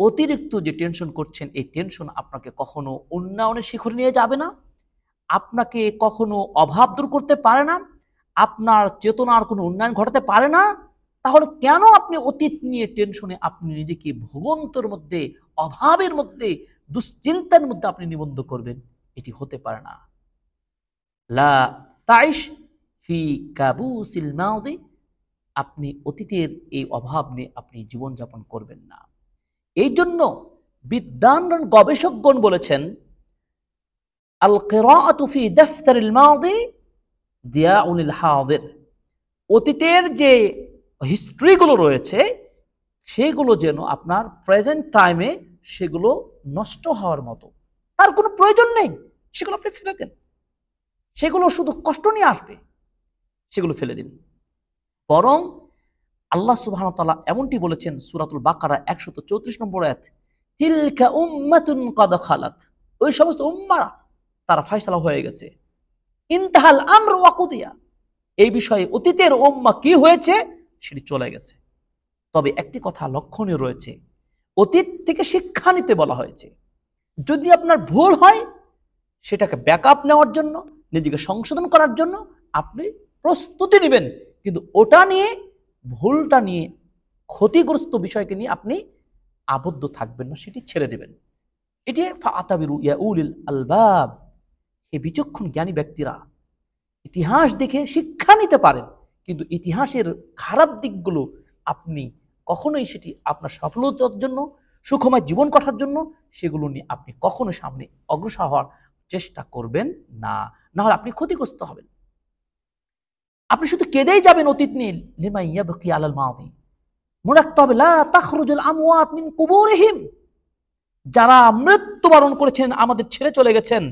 Speaker 1: অতিরিক্ত যে টেনশন করছেন, এই টেনশন আপনাকে কখনো উন্নয়নের শিখরে নিয়ে যাবে না, আপনাকে কখনো অভাব দূর করতে পারে না, আপনার চেতনার কোনো উন্নয়ন ঘটাতে পারে না। তাহলে কেন আপনি অতীত নিয়ে টেনশনে আপনি নিজেকে ভোগান্তির মধ্যে, অভাবের মধ্যে, দুশ্চিন্তার মধ্যে আপনি নিবন্ধ করবেন? এটি হতে পারে না। লা তাইশ ফি কাবুসিল মাউদি, আপনি অতীতের এই অভাব নিয়ে আপনি জীবনযাপন করবেন না। এই জন্য বিদ্বান গবেষকগণ বলেছেন, আল কিরাআতু ফি দাফতারিল মাদি দিয়াউনিল হাদির, অতীতের যে হিস্ট্রিগুলো রয়েছে সেগুলো যেন আপনার প্রেজেন্ট টাইমে সেগুলো নষ্ট হওয়ার মতো, তার কোনো প্রয়োজন নেই, সেগুলো আপনি ফেলে দেন, সেগুলো শুধু কষ্ট নিয়ে আসবে, সেগুলো ফেলে দিন। বরং আল্লাহ সুবহানাহু ওয়া তাআলা এমনটি বলেছেন সূরাতুল বাকারা 134 নম্বর আয়াত, তিলকা উম্মাতুন ক্বাদ খালাত, ওই সমস্ত উম্মারা তারা ফয়সালা হয়ে গেছে, ইনতাহাল আমর ওয়া কুদিয়া, এই বিষয়ে অতীতের উম্মাহ কি হয়েছে সেটি চলে গেছে। তবে একটি কথা লক্ষণীয় রয়েছে, অতীত থেকে শিক্ষা নিতে বলা হয়েছে। যদি আপনার ভুল হয় সেটাকে ব্যাকআপ নেওয়ার জন্য, নিজেকে সংশোধন করার জন্য আপনি প্রস্তুতি নেবেন, কিন্তু ওটা নিয়ে, ভুলটা নিয়ে, ক্ষতিগ্রস্ত বিষয়কে নিয়ে আপনি আবদ্ধ থাকবেন না, সেটি ছেড়ে দেবেন। এটি ফাআতাবিরু ইয়া উলিল আলবাব, এই বিচক্ষণ জ্ঞানী ব্যক্তিরা ইতিহাস দেখে শিক্ষা নিতে পারেন, কিন্তু ইতিহাসের খারাপ দিকগুলো আপনি কখনোই সেটি আপনার সফলতার জন্য, সুখময় জীবন কাটার জন্য সেগুলো নিয়ে আপনি কখনো সামনে অগ্রসর হওয়ার চেষ্টা করবেন না, না হলে আপনি ক্ষতিগ্রস্ত হবেন। আপনি শুধু কেঁদেই যাবেন অতীত নিয়ে, লিমা ইয়াবকি আলাল মাদি, মনে রাখতে হবে লা তাখরুজুল আমওয়াত মিন কুবুরিহিম, যারা মৃত্যুবরণ করেছেন, আমাদের ছেড়ে চলে গেছেন,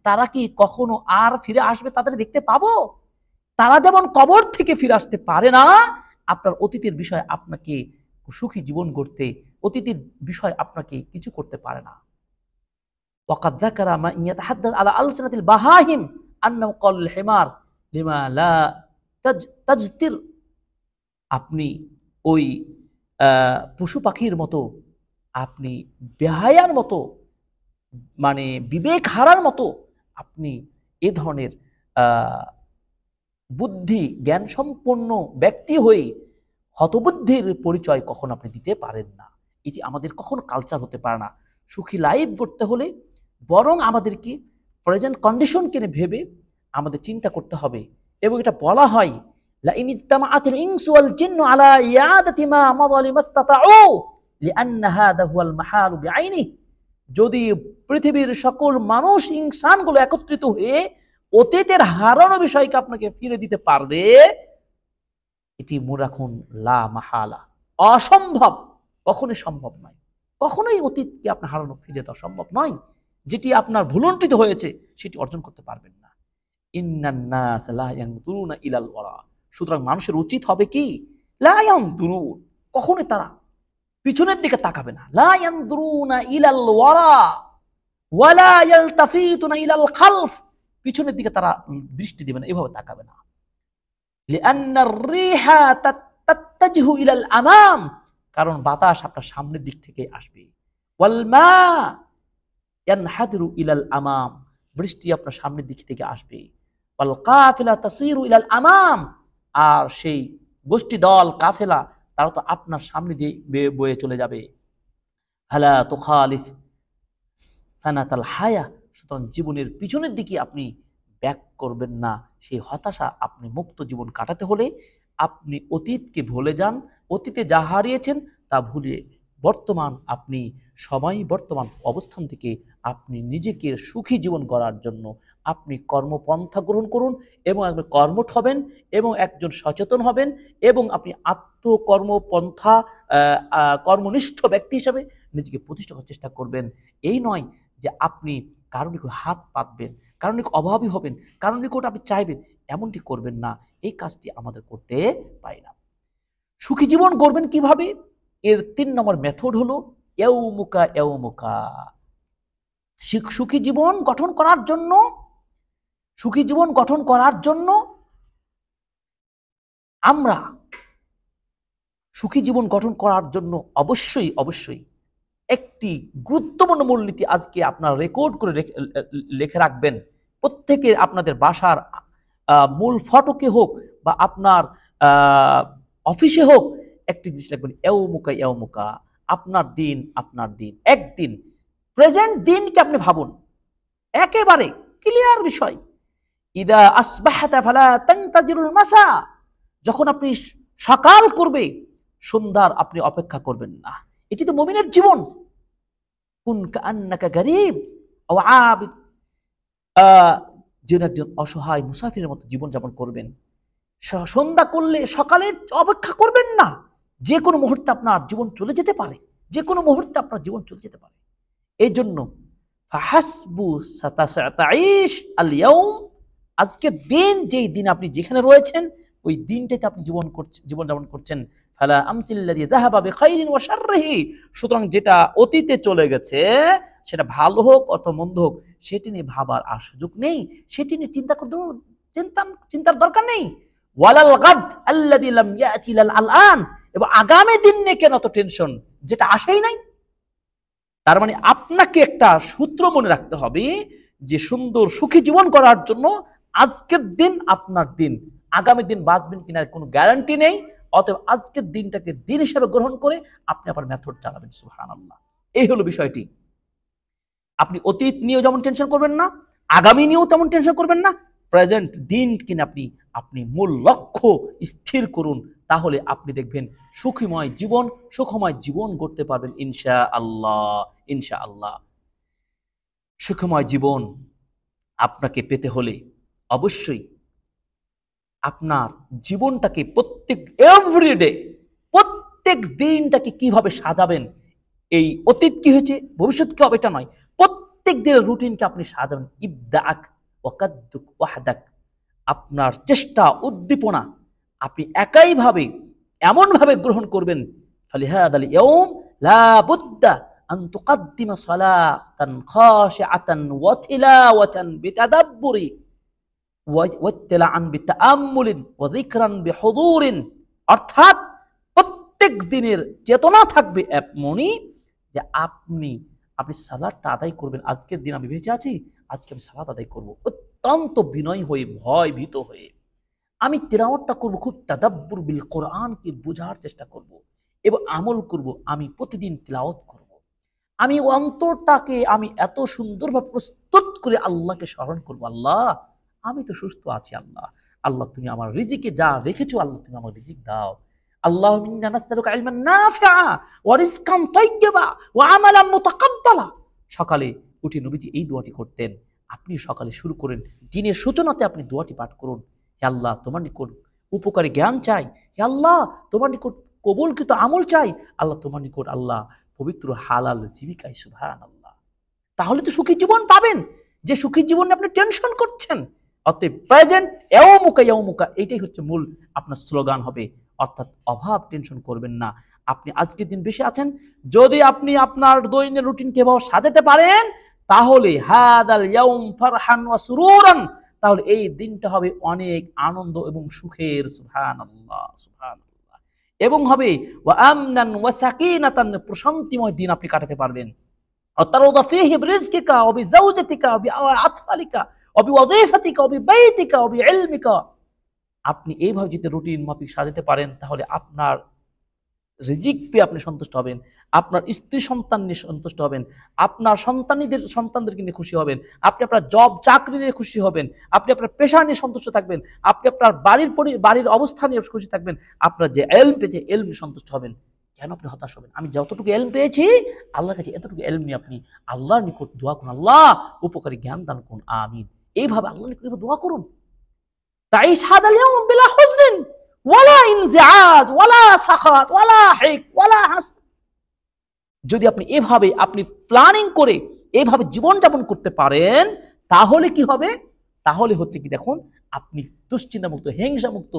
Speaker 1: তারা কি কখনো আর ফিরে আসবে? তাদের দেখতে পাবো? তারা যেমন কবর থেকে ফিরে আসতে পারে না, আপনার অতীতের বিষয় আপনাকে সুখী জীবন গড়তে, অতীতের বিষয় আপনাকে কিছু করতে পারে না। ওয়াকাদ যাকারা মা ইয়াতাহাদ্দাস আলা আলসিনাতিল বাহাহিম আন্নাহু ক্বালুল হিমার লিমা লা তাজতির, আপনি ওই পশু পাখির মতো, আপনি বেহায়ার মতো, মানে বিবেক হারার মতো আপনি এ ধরনের বুদ্ধি জ্ঞান সম্পন্ন ব্যক্তি হয়ে হতবুদ্ধির পরিচয় কখন আপনি দিতে পারেন না। এটি আমাদের কখনো কালচার হতে পারে না। সুখী লাইফ গড়তে হলে বরং আমাদেরকে প্রেজেন্ট কন্ডিশনকে ভেবে আমাদের চিন্তা করতে হবে। এবং এটা বলা হয়, লা ইন ইজতামাআতিল ইনসু ওয়াল জিন্নু আলা ইয়াদাতি মা মাযা লিমাসতাতাউ লিআন্না হাযা হুয়াল মাহাল বিআইনিহি, যদি পৃথিবীর সকল মানুষ ইনসানগুলো একত্রিত হয়ে অতীতের হারানো বিষয়কে আপনাকে ফিরে দিতে পারবে, এটি মনে রাখুন লা মাহালা, অসম্ভব, কখনোই সম্ভব নয়। কখনোই অতীতকে আপনার হারানো ফিরে দেওয়া সম্ভব নয়। যেটি আপনার ভুলন্টিত হয়েছে সেটি অর্জন করতে পারবেন না। ইন্নান নাস লা ইয়ানদুরুনা ইলাল ওয়ারা, সুতরাং মানুষের উচিত হবে কি, লা ইয়ানদুরুন, কখনোই তারা পিছনের দিকে তাকাবে না, লা ইয়ানদুরুনা ইলাল ওয়ারা ওয়ালা ইয়ালতাফিতুনা ইলাল খালফ, পিছনের দিকে তারা দৃষ্টি দিবে না, এভাবে তাকাবে না। লিআন্না আর-রিহা তাত্তাজিহু ইলাল আমাম, কারণ বাতাস আপনার সামনের দিক থেকে আসবে। ওয়াল মা ইয়ানহাদিরু ইলাল আমাম, বৃষ্টি আপনার সামনের দিক থেকে আসবে। ওয়াল কাফিলা তাসিরু ইলাল আমাম, আর সেই গোষ্ঠী দল কাফেলা তারা তো আপনার সামনে দিয়ে বয়ে চলে যাবে। হালা তুখালিফ সানাতাল হায়া, সুতরাং জীবনের পিছনের দিকে আপনি ব্যাক করবেন না। সেই হতাশা, আপনি মুক্ত জীবন কাটাতে হলে আপনি অতীতকে ভুলে যান, অতীতে যা হারিয়েছেন তা ভুলে আপনি বর্তমান অবস্থান থেকে আপনি নিজেকে সুখী জীবন গড়ার জন্য আপনি কর্মপন্থা গ্রহণ করুন এবং কর্মঠ হবেন এবং একজন সচেতন হবেন এবং আপনি আত্মকর্মপন্থা কর্মনিষ্ঠ ব্যক্তি হিসাবে নিজেকে প্রতিষ্ঠা করার চেষ্টা করবেন। এই নয় যে আপনি কারো নিকট হাত পাতবেন, কারো নিকট অভাবী হবেন, কারো নিকট আপনি চাইবেন, এমনটি করবেন না। এই কাজটি আমাদের করতে পারি না। সুখী জীবন গড়বেন কিভাবে? এর 3 নম্বর মেথড হলো এউমুকা। সুখী জীবন গঠন করার জন্য আমরা সুখী জীবন গঠন করার জন্য অবশ্যই একটি গুরুত্বপূর্ণ মূলনীতি আজকে আপনারা রেকর্ড করে লিখে রাখবেন। প্রত্যেকে আপনাদের বাসার মূল ফটকে হোক বা আপনার অফিসে হোক, একটি জিনিস রাখবেন, এউমুকা। আপনার দিন একদিন প্রেজেন্ট দিনকে আপনি ভাবুন, একেবারে ক্লিয়ার বিষয়। ইদা আসবাহতা ফালা তানতাজিরুল মাসা, যখন আপনি সকাল করবে সন্ধ্যার আপনি অপেক্ষা করবেন না। এটি তো মুমিনের জীবন। কুন কাআন্নাকা গরীব আও আবিদ, যেন একজন অসহায় মুসাফিরের মতো জীবন যাপন করবেন। সন্ধ্যা করলে সকালে অপেক্ষা করবেন না। যে কোনো মুহূর্তে আপনার জীবন চলে যেতে পারে, এই জন্য ফাহাসবু সাতাইশ আল ইয়াউম, আজকের দিন, যেই দিন আপনি যেখানে রয়েছেন ওই দিনটাতে আপনি জীবন যাপন করছেন। ফালা আমসিল্লাযী যাহাবা বিখাইরিন ওয়া শাররিহি, সুতরাং যেটা অতীতে চলে গেছে সেটা ভালো হোক অথবা মন্দ হোক সেটি নিয়ে ভাবার আর সুযোগ নেই, সেটি নিয়ে চিন্তার দরকার নেই। ওয়ালাল গাদ আল্লাযী লাম ইয়াতি লাল আলআন, এবং আগামী দিন নিয়ে কেন তো টেনশন যেটা আসেই নাই। তার মানে আপনাকে একটা সূত্র মনে রাখতে হবে যে সুন্দর সুখী জীবন করার জন্য আজকের দিন আপনার দিন, আগামী দিন বাঁচবেন কিনার কোনো গ্যারান্টি নেই। অতএব আজকের দিনটাকে দিন হিসেবে গ্রহণ করে আপনি আবার মেথড চালাবেন। সুবহানাল্লাহ, এই হলো বিষয়টি। আপনি অতীত নিয়েও যেমন টেনশন করবেন না, আগামী নিয়েও তেমন টেনশন করবেন না, প্রেজেন্ট দিন কিনা আপনি মূল লক্ষ্য স্থির করুন। তাহলে আপনি দেখবেন সুখময় জীবন গড়তে পারবেন ইনশাআল্লাহ। সুখময় জীবন আপনাকে পেতে হলে অবশ্যই আপনার জীবনটাকে প্রত্যেক দিনটাকে কিভাবে সাজাবেন, এই অতীত কি হয়েছে ভবিষ্যৎ কি হবে এটা নয়, প্রত্যেক দিনের রুটিনকে আপনি সাজাবেন। ইবদাআক ওয়াকাদ্দুক ওয়াহদাক, আপনার চেষ্টা উদ্দীপনা আপনি এমন ভাবে গ্রহণ করবেন। ফালিহাদাল ইয়াউম লা বুদ্দা আন তুকদ্দিমা সালাতান খাশিআতান ওয়া তিলাওয়াতান বিতাদাব্বুরি ওয়াত্তিলাআন বিতাআম্মুলিন ওয়া যিকরান বিহুদুরিন, অর্থাৎ প্রত্যেক দিনের চেতনা থাকবে এমনই যে আপনি সালাতটা আদায় করবেন। আজকের দিন আমি বেঁচে আছি, আজকে আমি সালাত আদায় করব অত্যন্ত বিনয় হয়ে, ভয় ভীত হয়ে। আমি তিলাওয়াতটা করব খুব তাদাব্বুর বিল কোরআনকে বোঝার চেষ্টা করব এবং আমল করব। আমি প্রতিদিন তিলাওয়াত করব, আমি অন্তরটাকে আমি এত সুন্দরভাবে প্রস্তুত করে আল্লাহকে স্মরণ করব। আল্লাহ, আমি তো সুস্থ আছি, আল্লাহ তুমি আমার রিজিকে যা রেখেছো, আল্লাহ তুমি আমার রিজিক দাও। আল্লাহুম্মা ইন্না নাসআলুকা ইলমান নাফিআ ওয়া রিজকান তাইয়্যিবা ওয়া আমালান মুতাকাব্বালা। সকালে উঠে নবীজি এই দোয়াটি করতেন। আপনি সকালে শুরু করেন, দিনের সূচনাতে আপনি দোয়াটি পাঠ করুন। হে আল্লাহ, তোমার নিকট উপকারী জ্ঞান চাই। হে আল্লাহ, তোমার নিকট কবুলকৃত আমল চাই। আল্লাহ, তোমার নিকট আল্লাহ পবিত্র হালাল জীবিকায়। সুবহানাল্লাহ। তাহলে তো সুখী জীবন পাবেন, যে সুখী জীবনে আপনি টেনশন করছেন। অতএব প্রেজেন্ট ইয়াউমুকা, এইটাই হচ্ছে মূল আপনার স্লোগান হবে। অর্থাৎ অভাব টেনশন করবেন না। আপনি আজকের দিন বেশি আছেন, যদি আপনি আপনার দৈনিক রুটিনকে এভাবে সাজাতে পারেন তাহলে হাদাল ইয়াউম ফারহান ওয়া সুরুরান, তাহলে এই দিনটা হবে অনেক আনন্দ এবং সুখের। সুবহানাল্লাহ। এবং হবে ওয়া আমনান ওয়া সাকিনাতান, প্রশান্তিময় দিন আপনি কাটাতে পারবেন। অতারদা ফীহি বিরিজকিকা ওয়া বিজাওজাতিকা ওয়া বিআতফালিকা ওয়া বিওয়াযীফাতিকা ওয়া বিবাইতিকা ওয়া বিইলমিকা। আপনি এইভাবে যদি রুটিন মাফিক সাজাতে পারেন তাহলে আপনার
Speaker 2: রিজিক পেয়ে আপনি সন্তুষ্ট হবেন, আপনার স্ত্রী সন্তান নিয়ে সন্তুষ্ট হবেন, আপনার সন্তানদেরকে নিয়ে খুশি হবেন, আপনি আপনার জব চাকরি নিয়ে খুশি হবেন, আপনি আপনার পেশা নিয়ে সন্তুষ্ট থাকবেন, আপনি আপনার বাড়ির অবস্থা নিয়ে খুশি থাকবেন, আপনার যে এলম পেয়েছে এলম নিয়ে সন্তুষ্ট হবেন। কেন আপনি হতাশ হবেন? আমি যতটুকু এলম পেয়েছি আল্লাহর কাছে এতটুকু এলম নিয়ে আপনি আল্লাহর নিকট দোয়া করুন, আল্লাহ উপকারী জ্ঞান দান করুন, আমিন। এইভাবে আল্লাহর নিকট দোয়া করুন। তাইশ হাদাল ইয়াউম বিলা হুজনিন ওয়ালা ইনজিআজ ওয়ালা সাখাত ওয়ালা হিক ওয়ালা হাসদ। যদি আপনি এভাবে আপনি প্ল্যানিং করে এইভাবে জীবনযাপন করতে পারেন, তাহলে কি হবে? তাহলে হচ্ছে কি, দেখুন, আপনি দুশ্চিন্তা মুক্ত, হিংসা মুক্ত,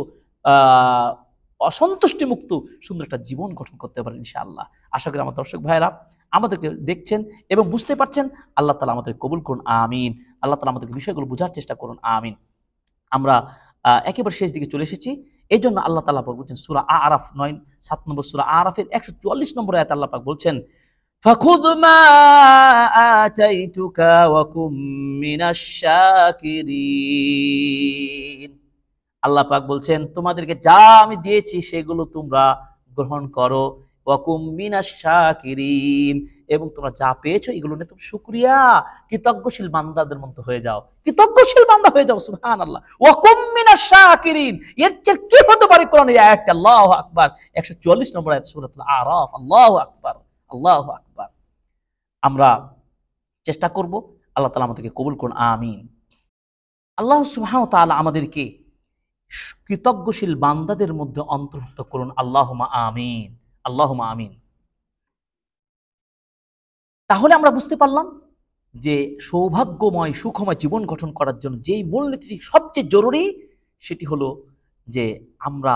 Speaker 2: অসন্তুষ্টি মুক্ত সুন্দর একটা জীবন গঠন করতে পারেন ইনশাআল্লাহ। আশা করি আমার দর্শক ভাইয়েরা আমাদেরকে দেখছেন এবং বুঝতে পারছেন। আল্লাহ তাআলা আমাদের কবুল করুন, আমিন। আল্লাহ তাআলা আমাদেরকে বিষয়গুলো বোঝার চেষ্টা করুন, আমিন। আমরা একেবারে শেষ দিকে চলে এসেছি। এই জন্য আল্লাহ তাআলা বলছেন সূরা আরাফ 7 নম্বর সূরা আরাফের 144 নম্বর আয়াতে আল্লাহ পাক বলছেন, ফাখুয মা আতাইতুকা ওয়া কুম মিনাশ শাকিরিন। আল্লাহ পাক বলছেন, তোমাদেরকে যা আমি দিয়েছি সেগুলো তোমরা গ্রহণ করো, ওয়া কুম মিনাশ শাকিরিন, এবং তোমরা যা পেয়েছো এগুলো নিয়ে তুমি শুকরিয়া কৃতজ্ঞশীল বান্দাদের মতো হয়ে যাও, কৃতজ্ঞশীল বান্দা হয়ে যাও। সুবহানাল্লাহ। ওয়া কুম মিনাশ শাকিরিন, এর চেয়ে কি হতে পারে কোরআনের আয়াতটা? আল্লাহু আকবার। 144 নম্বর আয়াত সূরাতুল আরাফ। আল্লাহু আকবার, আল্লাহু আকবার। আমরা চেষ্টা করব, আল্লাহ তাআলা আমাদেরকে কবুল করুন, আমিন। আল্লাহ সুবহানাহু ওয়া তাআলা আমাদেরকে কৃতজ্ঞশীল বান্দাদের মধ্যে অন্তর্ভুক্ত করুন, আল্লাহুম্মা আমিন, আল্লাহুম্মা আমিন। তাহলে আমরা বুঝতে পারলাম যে সৌভাগ্যময় সুখময় জীবন গঠন করার জন্য যেই মূলনীতিটি সবচেয়ে জরুরি, সেটি হলো যে আমরা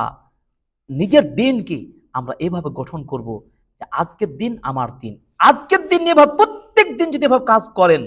Speaker 2: নিজের দিনকে আমরা এভাবে গঠন করব যে আজকের দিন আমার দিন, আজকের দিন এভাবে প্রত্যেক দিন যদি এভাবে কাজ করেন,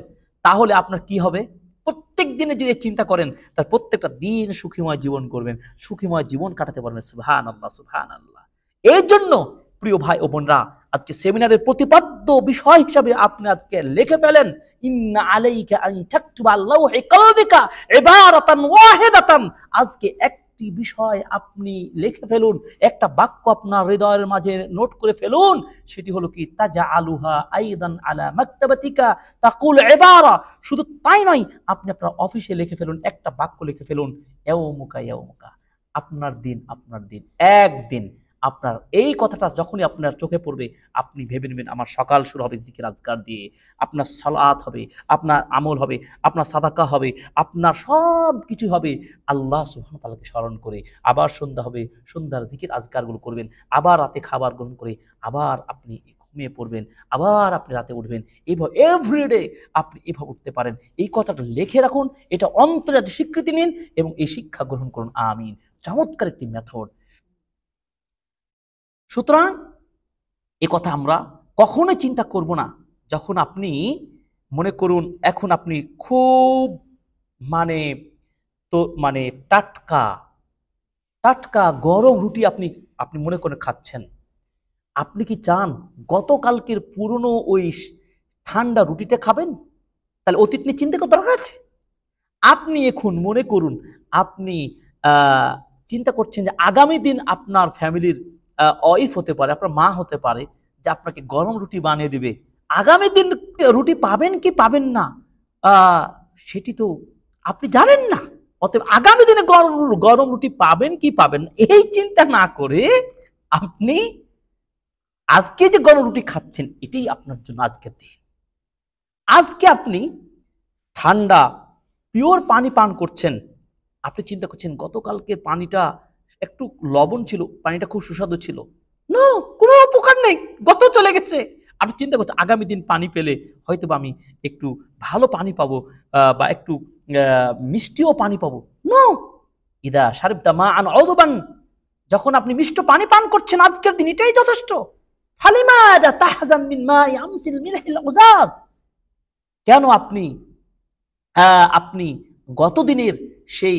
Speaker 2: তাহলে আপনার কি হবে? প্রত্যেক দিনে যদি চিন্তা করেন, তার প্রত্যেকটা দিন সুখীময় জীবন করবেন, সুখীময় জীবন কাটাতে পারবেন। সুবহানাল্লাহ, সুবহানাল্লাহ। এই জন্য প্রিয় ভাই ও বোনরা, আজকে সেমিনারের প্রতিপাদ্য বিষয় হিসাবে আপনি আজকে লিখে ফেলেন, ইন্না আলাইকা আন তাকতুবা আল লাওহি কলবিকা ইবারাতান ওয়াহিদাতান। আজকে একটি বিষয় আপনি লিখে ফেলুন, একটা বাক্য আপনার হৃদয়ের মাঝে নোট করে ফেলুন। সেটি হলো কি, তাজআলুহা আইদান আলা মাকতাবাতিকা তাকুল ইবারা। শুধু তাই নয়, আপনি আপনার অফিসে লিখে ফেলুন, একটা বাক্য লিখে ফেলুন, ইয়াউমুকা ইয়াউমুকা, আপনার দিন, আপনার দিন, একদিন। আপনার এই কথাটা যখনই আপনার চোখে পড়বে, আপনি ভেবে নেবেন আমার সকাল শুরু হবে জিকির আজকার দিয়ে, আপনার সালাত হবে, আপনার আমল হবে, আপনার সাদাকা হবে, আপনার সব কিছু হবে আল্লাহ সুবহানাহু ওয়া তাআলাকে স্মরণ করে। আবার সন্ধ্যা হবে, সন্ধ্যার জিকির আজকারগুলো করবেন, আবার রাতে খাবার গ্রহণ করে আবার আপনি ঘুমিয়ে পড়বেন, আবার আপনি রাতে উঠবেন। এইভাবে এভরিডে আপনি এভাবে উঠতে পারেন। এই কথাটা লিখে রাখুন, এটা অন্তরে স্বীকৃতি নিন এবং এই শিক্ষা গ্রহণ করুন, আমিন। চমৎকার একটি মেথড। সুতরাং এ কথা আমরা কখনোই চিন্তা করব না যখন আপনি মনে করুন এখন আপনি খুব মানে মানে টাটকা টাটকা গরম রুটি আপনি আপনি মনে করে খাচ্ছেন। আপনি কি চান গতকালকের পুরনো ওই ঠান্ডা রুটিটা খাবেন? তাহলে অতীত নিয়ে চিন্তা করার দরকার আছে? আপনি এখন মনে করুন আপনি চিন্তা করছেন যে আগামী দিন আপনার ফ্যামিলির ওয়াইফ হতে পারে, আপনার মা হতে পারে, যে আপনাকে গরম রুটি বানিয়ে দিবে। আগামী দিন রুটি পাবেন কি পাবেন না সেটি তো আপনি জানেন না। অতএব আগামী দিনে গরম রুটি পাবেন কি পাবেন না এই চিন্তা না করে আপনি আজকে যে গরম রুটি খাচ্ছেন এটাই আপনার জন্য আজকের দিন। আজকে আপনি ঠান্ডা পিওর পানি পান করছেন, আপনি চিন্তা করছেন গতকালকে পানিটা একটু লবণ ছিল, পানিটা খুব সুস্বাদু ছিল, নো কোনো উপকার নেই, গত চলে গেছে। আপনি চিন্তা করছেন আগামী দিন পানি পেলে হয়তো আমি একটু ভালো পানি পাবো, বা একটু মিষ্টিও পানি পাবো। নো, ইদা শারিবতা মাআন উযবান, যখন আপনি মিষ্ট পানি পান করছেন আজকের দিন এটাই যথেষ্ট। ফালিমাযা তাহজান মিন মাই আমসিল মিলহিল উযাজ, কেন আপনি আপনি গত দিনের সেই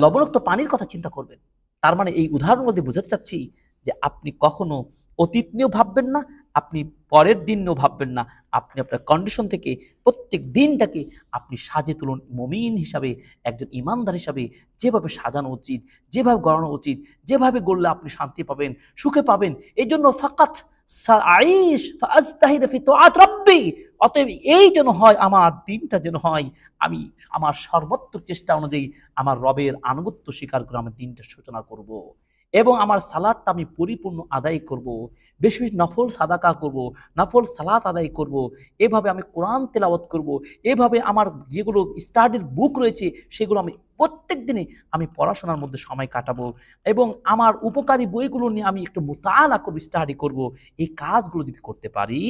Speaker 2: লবণাক্ত পানির কথা চিন্তা করবেন? তার মানে এই উদাহরণ মধ্যে বোঝাতে চাচ্ছি যে আপনি কখনো অতীত নিয়েও ভাববেন না, আপনি পরের দিন নিয়েও ভাববেন না, আপনি আপনার কন্ডিশন থেকে প্রত্যেক দিনটাকে আপনি সাজে তুলুন। মুমিন হিসাবে, একজন ইমানদার হিসাবে যেভাবে সাজানো উচিত, যেভাবে গড়ানো উচিত, যেভাবে গড়লে আপনি শান্তি পাবেন, সুখে পাবেন। এই জন্য ফাকাত আইশ ফাজতাহিদ ফি তাআত রাব্বি, অতএব এই যেন হয় আমার দিনটা, যেন হয় আমি আমার সর্বোত্তম চেষ্টা অনুযায়ী আমার রবের আনুগত্য স্বীকার করে আমার দিনটার সূচনা করব, এবং আমার সালাদটা আমি পরিপূর্ণ আদায় করব, বেশি বেশি নফল সাদাকা করব, নফল সালাত আদায় করব, এভাবে আমি কোরআন তেলাওয়াত করব, এভাবে আমার যেগুলো স্টাডির বুক রয়েছে সেগুলো আমি প্রত্যেক দিনে আমি পড়াশোনার মধ্যে সময় কাটাবো, এবং আমার উপকারী বইগুলো নিয়ে আমি একটু মোতালা করব, স্টাডি করব। এই কাজগুলো যদি করতে পারি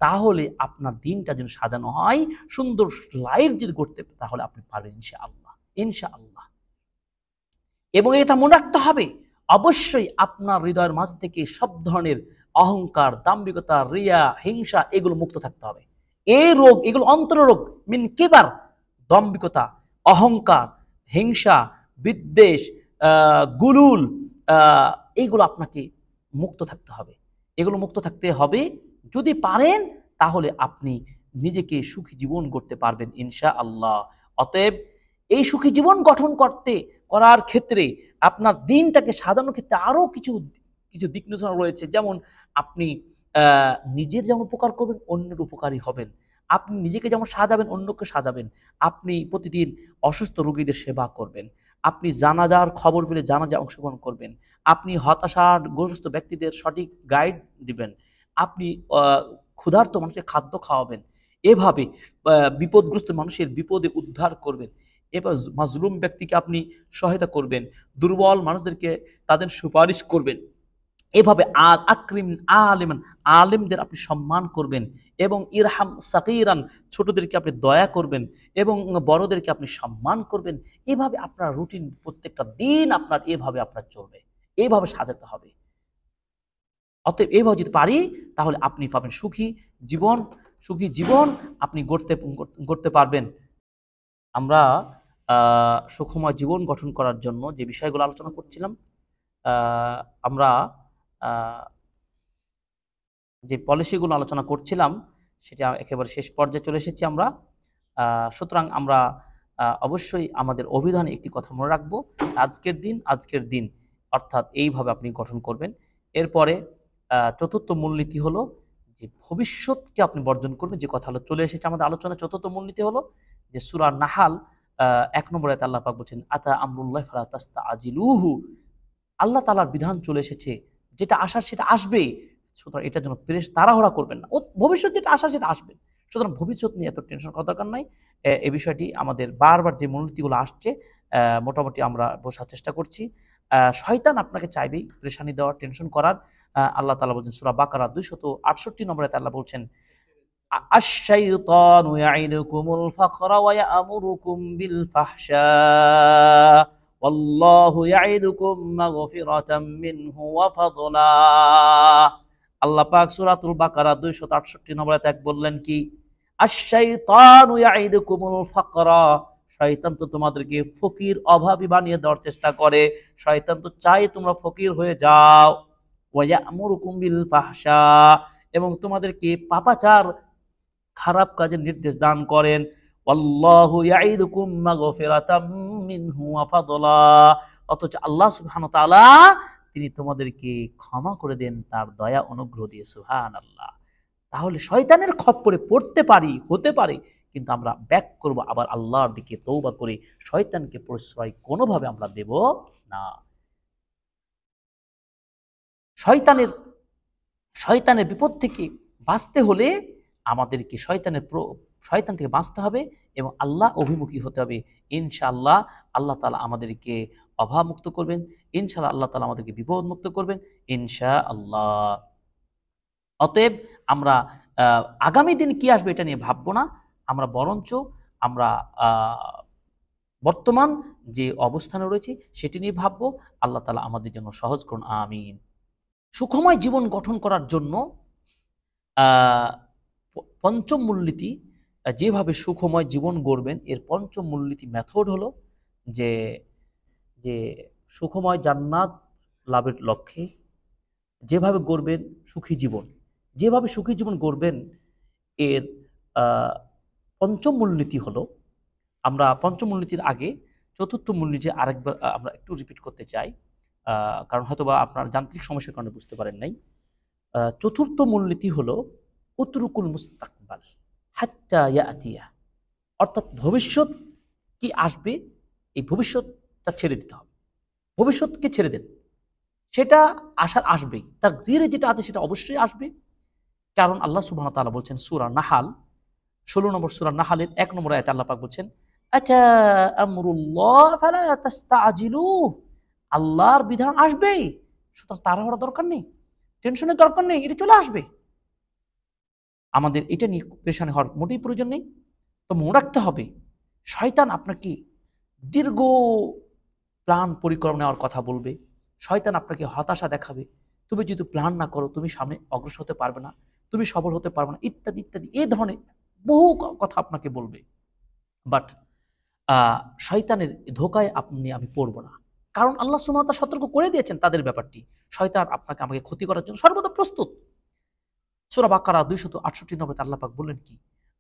Speaker 2: তাহলে আপনার দিনটা যেন সাজানো হয়, সুন্দর লাইফ যদি করতে, তাহলে আপনি পারবেন ইনশাআল্লাহ, ইনশাআল্লাহ। এবং এটা মনে রাখতে হবে, অবশ্যই আপনার হৃদয়ের মাঝ থেকে সব ধরনের অহংকার, দাম্ভিকতা, রিয়া, হিংসা এগুলো মুক্ত থাকতে হবে। এই রোগ, এগুলো অন্তর রোগ, মিন কিবার, দাম্ভিকতা, অহংকার, হিংসা, বিদ্বেষ, গুলুল, এইগুলো আপনাকে মুক্ত থাকতে হবে। এগুলো মুক্ত থাকতে হবে। যদি পারেন তাহলে আপনি নিজেকে সুখী জীবন করতে পারবেন ইনশাআল্লাহ। অতএব এই সুখী জীবন গঠন করার ক্ষেত্রে আপনার দিনটাকে সাজানোর ক্ষেত্রে আরো কিছু কিছু দিক নির্দেশনা রয়েছে। যেমন আপনি নিজের যেমন উপকার করবেন, অন্যের উপকারী হবেন। আপনি নিজেকে যেমন সাজাবেন, অন্যকে সাজাবেন। আপনি প্রতিদিন অসুস্থ রোগীদের সেবা করবেন। আপনি জানাজার খবর পেলে জানাজায় অংশগ্রহণ করবেন। আপনি হতাশাগ্রস্ত ব্যক্তিদের সঠিক গাইড দিবেন। আপনি ক্ষুধার্ত মানুষকে খাদ্য খাওয়াবেন। এভাবে বিপদগ্রস্ত মানুষের বিপদে উদ্ধার করবেন। এবার মাজলুম ব্যক্তিকে আপনি সহায়তা করবেন, দুর্বল মানুষদেরকে তাদের সুপারিশ করবেন। এভাবে আকরিম আলিমান, আলেমদের আপনি সম্মান করবেন, এবং ইরহাম সাকিরান, ছোটদেরকে আপনি দয়া করবেন, এবং বড়দেরকে আপনি সম্মান করবেন। এভাবে আপনার রুটিন প্রত্যেকটা দিন আপনার এভাবে আপনার চলবে, এইভাবে সাজাতে হবে। অতএব এইভাবে যদি পারি তাহলে আপনি পাবেন সুখী জীবন। সুখী জীবন আপনি গড়তে পারবেন। আমরা সুখময় জীবন গঠন করার জন্য যে বিষয়গুলো আলোচনা করছিলাম, আমরা যে পলিসিগুলো আলোচনা করছিলাম সেটা একেবারে শেষ পর্যায়ে চলে এসেছি আমরা। সুতরাং আমরা অবশ্যই আমাদের অভিধানে একটি কথা মনে রাখবো, আজকের দিন অর্থাৎ এইভাবে আপনি গঠন করবেন। এরপরে চতুর্থ মূলনীতি হলো যে ভবিষ্যৎকে আপনি বর্জন করবেন, যে কথা হলো চলে এসেছে আমাদের আলোচনা। চতুর্থ মূলনীতি হলো যে সূরা নাহাল 1 নম্বর আয়াতে আল্লাহ পাক বলছেন, আতা আমরুল্লাহ ফালা তাস্তাআজিলুহু, আল্লাহ তাআলার বিধান চলে এসেছে, যেটা আসার সেটা আসবে, সুতরাং এটার জন্য তাড়াহুড়া করবেন না। ভবিষ্যৎ যেটা আসার সেটা আসবে, সুতরাং ভবিষ্যৎ নিয়ে এত টেনশন করার দরকার নাই। এই বিষয়টি আমাদের বারবার যে মূলনীতিগুলো আসছে মোটামুটি আমরা বোঝার চেষ্টা করছি। শয়তান আপনাকে চাইবেই পেরেশানি দেওয়ার, টেনশন করার। আল্লাহ তাআলা বলছেন সূরা বাকারা 268 নম্বরে আল্লাহ বলছেন, আশ-শাইতানু ইয়াইদুকুমুল ফাকরা ওয়া ইয়া'মুরুকুম বিল ফাহশা ওয়াল্লাহু ইয়াইদুকুম মাগফিরাতাম মিনহু ওয়া ফাদলা। আল্লাহ পাক সূরাতুল বাকারা 268 নম্বর আয়াতে বললেন কি, আশ-শাইতানু ইয়াইদুকুমুল ফাকরা, শয়তান তো তোমাদেরকে ফকির, অভাবী বানিয়ে দেওয়ার চেষ্টা করে। শয়তান তো চায় তোমরা ফকির হয়ে যাও। ওয়া ইয়া'মুরুকুম বিল ফাহশা, এবং তোমাদেরকে পাপাচার, খারাপ কাজের নির্দেশ দান করেন। আল্লাহু ইয়াইদুকুম মাগফিরাতাম মিনহু ওয়া ফাদলা, অথচ আল্লাহ সুবহানাহু ওয়া তাআলা তিনি তোমাদেরকে ক্ষমা করে দেন তার দয়া অনুগ্রহ দিয়ে। সুবহানাল্লাহ। তাহলে শয়তানের খপ্পরে পড়তে পারি, হতে পারে, কিন্তু আমরা ব্যাক করব আবার আল্লাহর দিকে তওবা করে। শয়তানকে প্রশ্রয় কোনোভাবে আমরা দেব না। শয়তানের বিপদ থেকে বাঁচতে হলে আমাদেরকে শয়তান থেকে বাঁচতে হবে এবং আল্লাহ অভিমুখী হতে হবে। ইনশাআল্লাহ আল্লাহ তাআলা আমাদেরকে অভাবমুক্ত করবেন, ইনশাআল্লাহ আল্লাহ তাআলা আমাদেরকে বিপদমুক্ত করবেন ইনশাআল্লাহ। অতএব আমরা আগামী দিন কি আসবে এটা নিয়ে ভাববো না, আমরা বরঞ্চ আমরা বর্তমান যে অবস্থানে রয়েছে সেটি নিয়ে ভাববো। আল্লাহ তাআলা আমাদের জন্য সহজ করুন, আমিন। সুখময় জীবন গঠন করার জন্য পঞ্চম মূলনীতি, যেভাবে সুখময় জীবন গড়বেন, এর পঞ্চম মূলনীতি মেথড হলো যে সুখময় জান্নাত লাভের লক্ষ্যে যেভাবে গড়বেন সুখী জীবন, যেভাবে সুখী জীবন গড়বেন, এর পঞ্চম মূলনীতি হলো, আমরা পঞ্চম মূলনীতির আগে চতুর্থ মূলনীতি আরেকবার আমরা একটু রিপিট করতে চাই, কারণ হয়তোবা আপনার যান্ত্রিক সমস্যার কারণে বুঝতে পারেন নাই। চতুর্থ মূলনীতি হলো উতরুকুল মুস্তাকবাল হাত্তা ইয়াতিয়া, অর্থাৎ ভবিষ্যৎ কি আসবে এই ভবিষ্যৎটা ছেড়ে দিতে হবে। ভবিষ্যৎকে ছেড়ে দেন, সেটা আসার আসবেই, তার ধীরে যেটা আছে সেটা অবশ্যই আসবে। কারণ আল্লাহ সুবহানাহু ওয়া তাআলা বলছেন সূরা নাহাল 16 নম্বর সূরা নাহালের 1 নম্বর আয়াতে আল্লাহ পাক বলছেন, আতা আমরুল্লাহ ফালা তাস্তাজিলুহ, আল্লাহর বিধান আসবেই, সুতরাং তাড়াহুড়া দরকার নেই, টেনশনের দরকার নেই, এটা চলে আসবে। আমাদের এটা নিয়ে পেরেশানি হওয়ার মোটেই প্রয়োজন নেই। তো মনে রাখতে হবে, শয়তান আপনাকে দীর্ঘ প্ল্যান পরিকল্পনা নেওয়ার কথা বলবে, শয়তান আপনাকে হতাশা দেখাবে, তুমি যদি প্ল্যান না করো তুমি সামনে অগ্রসর হতে পারবে না, তুমি সফল হতে পারবে না, ইত্যাদি ইত্যাদি, এই ধরনের বহু কথা আপনাকে বলবে। বাট শয়তানের ধোকায় আমি পড়বো না, কারণ আল্লাহ সুবহানাহু ওয়া তাআলা সতর্ক করে দিয়েছেন তাদের ব্যাপারটি। শয়তান আপনাকে আমাকে ক্ষতি করার জন্য সর্বদা প্রস্তুত। সূরা বাকারা 268 নম্বরে আল্লাহ পাক বললেন কি,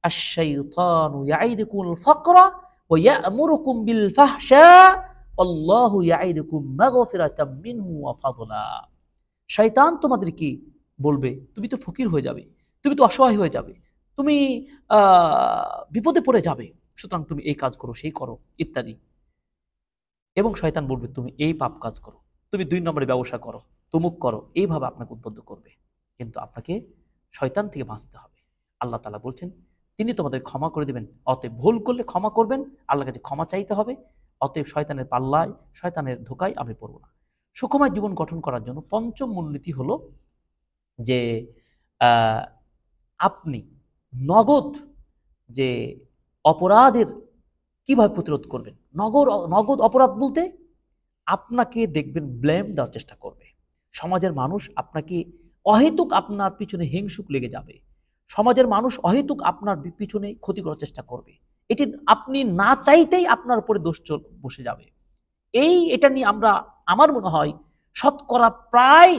Speaker 2: আশ-শাইতানু ইয়াইদুকুল ফাকরা ওয়া ইয়া'মুরুকুম বিল ফাহশা আল্লাহু ইয়াইদুকুম মাগফিরাতাম মিনহু ওয়া ফাদলা। শয়তান তোমাদেরকে বলবে তুমি তো ফকির হয়ে যাবে, তুমি তো অসহায় হয়ে যাবে, তুমি বিপদে পড়ে যাবে, সুতরাং তুমি এই কাজ করো, সেই করো ইত্যাদি। এবং শয়তান বলবে তুমি এই পাপ কাজ করো, তুমি 2 নম্বরে ব্যবসা করো, তুমুক করো, এইভাবে আপনাকে উদ্বুদ্ধ করবে। কিন্তু আপনাকে শয়তান থেকে বাঁচতে হবে। আল্লাহ তাআলা বলছেন তিনি তোমাদের ক্ষমা করে দেবেন, অতএব ভুল করলে ক্ষমা করবেন, আল্লাহর কাছে ক্ষমা চাইতে হবে। অতএব শয়তানের পাল্লায়, শয়তানের ধোকায় আমি পড়ব না। সুখময় জীবন গঠন করার জন্য পঞ্চম মূলনীতি হলো যে আপনি নগদ যে অপরাধের কিভাবে প্রতিরোধ করবেন। নগদ অপরাধ বলতে আপনাকে দেখবেন ব্লেম দেওয়ার চেষ্টা করবে, সমাজের মানুষ আপনাকে অহেতুক আপনার পিছনে হিংসুক লেগে যাবে, সমাজের মানুষ অহেতুক আপনার পিছনে ক্ষতি করার চেষ্টা করবে, এটি আপনি না চাইতেই আপনার উপরে দোষ বসে যাবে। এটা নিয়ে আমার মনে হয় শতকরা প্রায়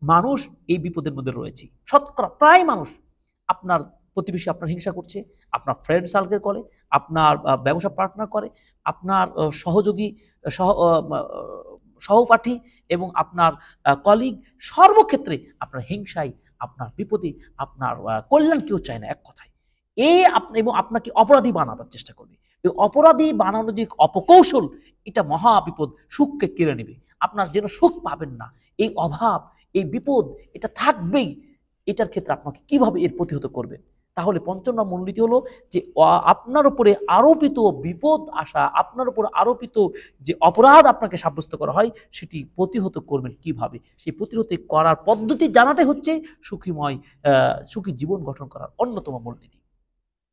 Speaker 2: মানুষ এই বিপদের মধ্যে রয়েছে। শতকরা প্রায় মানুষ, আপনার প্রতিবেশী আপনার হিংসা করছে, আপনার ফ্রেন্ড সার্কেল করে, আপনার ব্যবসা পার্টনার করে, আপনার সহযোগী সহপাঠী এবং আপনার কলিগ, সর্বক্ষেত্রে আপনার হিংসায়, আপনার বিপদে, আপনার কল্যাণ কেউ চায় না, এক কথায়। এবং আপনাকে অপরাধী বানাবার চেষ্টা করবে। এই অপরাধী বানানোর যে অপকৌশল, এটা মহা বিপদ, সুখকে কেড়ে নেবে। আপনার যেন সুখ পাবেন না, এই অভাব, এই বিপদ, এটা থাকবেই। এটার ক্ষেত্রে আপনাকে কিভাবে এর প্রতিহত করবেন? তাহলে পঞ্চম নম্বর মূলনীতি হলো যে আপনার উপরে আরোপিত বিপদ আসা, আপনার উপর আরোপিত যে অপরাধ আপনাকে সাব্যস্ত করা হয়, সেটি প্রতিহত করবেন কিভাবে। সেই প্রতিহত করার পদ্ধতি জানাটাই হচ্ছে সুখী জীবন গঠন করার অন্যতম মূলনীতি।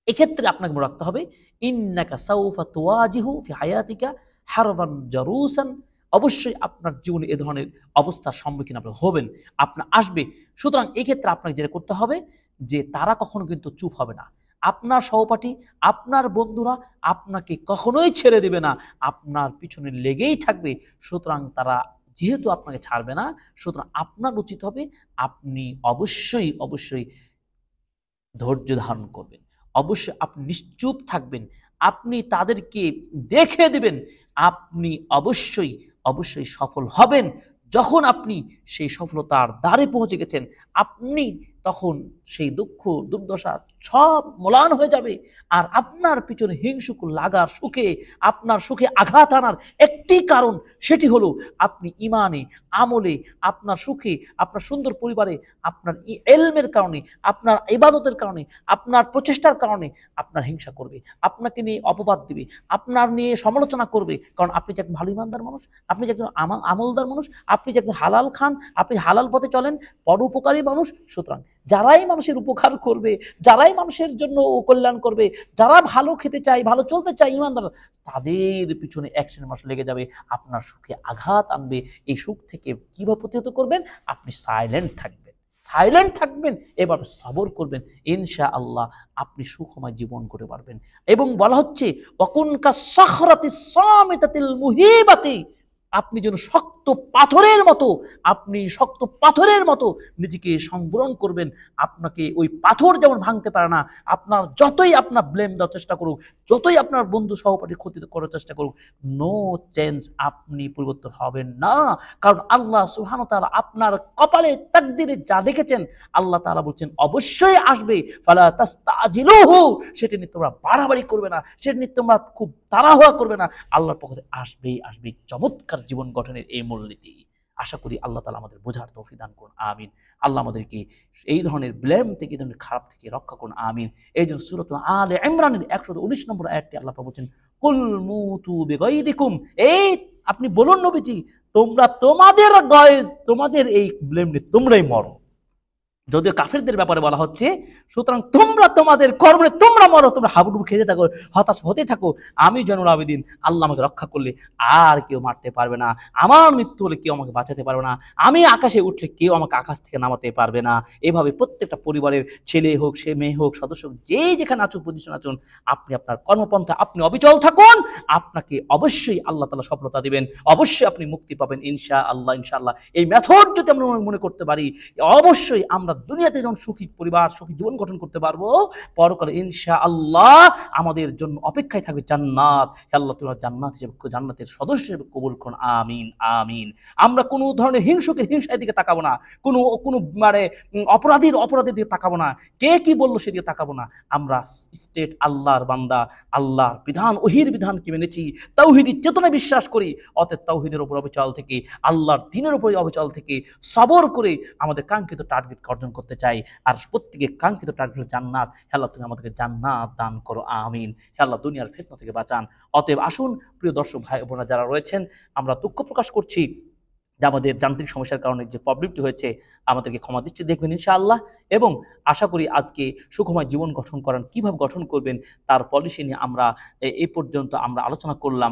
Speaker 2: এক্ষেত্রে আপনাকে মনে রাখতে হবে, ইন্নাকা সাউফা তুওয়াজিহু ফি হায়াতিকা হারবান জারুসান, অবশ্যই আপনার জীবনে এ ধরনের অবস্থার সম্মুখীন আপনি হবেন, আপনার আসবে। সুতরাং এক্ষেত্রে আপনাকে যেটা করতে হবে যে তারা কখনো কিন্তু চুপ হবে না। আপনার সহপাঠী, আপনার বন্ধুরা আপনাকে কখনোই ছেড়ে দেবে না, আপনার পিছনে লেগেই থাকবে। সুতরাং তারা যেহেতু আপনাকে ছাড়বে না, সুতরাং আপনার উচিত হবে আপনি অবশ্যই ধৈর্য ধারণ করবেন, অবশ্যই আপনি নিশ্চুপ থাকবেন, আপনি তাদেরকে দেখে দেবেন আপনি অবশ্যই সফল হবেন। যখন আপনি সেই সফলতার দ্বারে পৌঁছে গেছেন, আপনি তখন সেই দুঃখ দুর্দশা সব ম্লান হয়ে যাবে। আর আপনার পিছনে হিংসুক লাগার সুখে, আপনার সুখে আঘাত আনার একটি কারণ, সেটি হলো আপনি ইমানে, আমলে, আপনার সুখে, আপনার সুন্দর পরিবারে, আপনার ইলমের কারণে, আপনার ইবাদতের কারণে, আপনার প্রচেষ্টার কারণে আপনার হিংসা করবে, আপনাকে নিয়ে অপবাদ দিবে, আপনার নিয়ে সমালোচনা করবে। কারণ আপনি যে একজন ভালো ইমানদার মানুষ, আপনি যে একজন আমলদার মানুষ, আপনি যে একজন হালাল খান, আপনি হালাল পথে চলেন, পরোপকারী মানুষ। সুতরাং যারাই মানুষের উপকার করবে, যারাই মানুষের জন্য কল্যাণ করবে, যারা ভালো খেতে চায়, ভালো চলতে চায়, ইমানদার, তাদের পিছনে একশন মানুষ লেগে যাবে, আপনার সুখে আঘাত আনবে। এই সুখ থেকে কিভাবে প্রতিহত করবেন? আপনি সাইলেন্ট থাকবেন, এবার সবর করবেন, ইনশাআল্লাহ আপনি সুখময় জীবন করতে পারবেন। এবং বলা হচ্ছে ওয়াকুন কাসসাখরাতিস সামিতাতিল মুহিবাতি, আপনি যেন শক্ত পাথরের মতো, আপনি শক্ত পাথরের মতো নিজেকে সংবরণ করবেন। আপনাকে ওই পাথর যেমন ভাঙতে পারে না, আপনার যতই আপনার ব্লেম দেওয়ার চেষ্টা করুক, যতই আপনার বন্ধু সহপাঠী ক্ষতি করার চেষ্টা করুক, নো চেঞ্জ, আপনি পরিবর্তন হবেন না। কারণ আল্লাহ সুবহানাহু ওয়া তাআলা আপনার কপালে তাকদিরে যা লিখেছেন, আল্লাহ তাআলা বলছেন অবশ্যই আসবে। ফালা তাস্তাজিলুহু, সেটা নিয়ে তোমরা বাড়াবাড়ি করবে না, সেটা নিয়ে তোমরা খুব তাড়াহুড়া করবে না। আল্লাহর পক্ষ থেকে আসবেই আসবে। চমৎকার জীবন গঠনের এই মূলনীতি। আশা করি আল্লাহ তাআলা আমাদের বোঝার তৌফিক দান করুন, আমিন। আল্লাহ আমাদেরকে এই ধরনের ব্লেম থেকে, এই ধরনের খারাপ থেকে রক্ষা করুন, আমিন। এই জন্য সূরাতুল আলে ইমরানের 119 নম্বর আয়াতটি আল্লাহ পাক বলছেন, কুল মুতু বিগাইরিকুম, এই আপনি বলুন নবীজি, তোমরা তোমাদের এই ব্লেম নিয়ে তোমরাই মরো। যদিও কাফেরদের ব্যাপারে বলা হচ্ছে, সুতরাং তোমরা তোমাদের কর্মে তোমরা মরো, তোমরা হাবুডুবু খেতে থাকো, হতাশ হতে থাকো। আমি জয়নুল আবেদিন, আল্লাহ আমাকে রক্ষা করলে আর কেউ মারতে পারবে না, আমার মৃত্যু হলে কেউ আমাকে বাঁচাতে পারবে না, আমি আকাশে উঠলে কেউ আমাকে আকাশ থেকে নামাতে পারবে না। এভাবে প্রত্যেকটা পরিবারের ছেলে হোক, সে মেয়ে হোক, সদস্য হোক, যে যেখানে আচুন প্রতিষ্ঠান আচুন, আপনি আপনার কর্মপন্থা আপনি অবিচল থাকুন, আপনাকে অবশ্যই আল্লাহ তাআলা সফলতা দিবেন, অবশ্যই আপনি মুক্তি পাবেন ইনশাআল্লাহ। ইনশাআল্লাহ এই মেথড যদি আমরা মনে করতে পারি, অবশ্যই আমরা দুনিয়াতে যেমন সুখী পরিবার, সুখী জীবন গঠন করতে পারবো, পরকালে ইনশাআল্লাহ আমাদের জন্য অপেক্ষায় থাকবে জান্নাত। হে আল্লাহ, তুমি জান্নাত হিসেবে, জান্নাতের সদস্য হিসেবে কবুল করুন, আমিন আমিন। আমরা কোনো ধরনের হিংসুকের হিংসার দিকে তাকাবো না, কোনো কোনো মানে অপরাধীর দিকে তাকাবো না, কে কি বললো সেদিকে তাকাবো না। আমরা স্টেট আল্লাহর বান্দা, আল্লাহর বিধান, ওহির বিধানকে মেনেছি, তাওহীদি চেতনায় বিশ্বাস করি। অতএব তাওহীদের উপর অবিচল থেকে, আল্লাহর দ্বীনের উপর অবিচল থেকে সবর করে আমাদের কাঙ্ক্ষিত টার্গেট অর্জন করতে চাই। আর প্রত্যেকে কাঙ্ক্ষিত টার্গেট জান্নাত। হে আল্লাহ, তুমি আমাদেরকে জান্নাত দান করো, আমিন। হে আল্লাহ, দুনিয়ার ফিতনা থেকে বাঁচান। অতএব আসুন প্রিয় দর্শক ভাই বোনেরা যারা রয়েছেন, আমরা দুঃখ প্রকাশ করছি যে আমাদের যান্ত্রিক সমস্যার কারণে যে প্রবলেমটি হয়েছে, আমাদেরকে ক্ষমা দৃষ্টি দেখবেন ইনশাআল্লাহ। এবং আশা করি আজকে সুখময় জীবন গঠন করেন, কিভাবে গঠন করবেন তার পলিসি নিয়ে আমরা এই পর্যন্ত আমরা আলোচনা করলাম।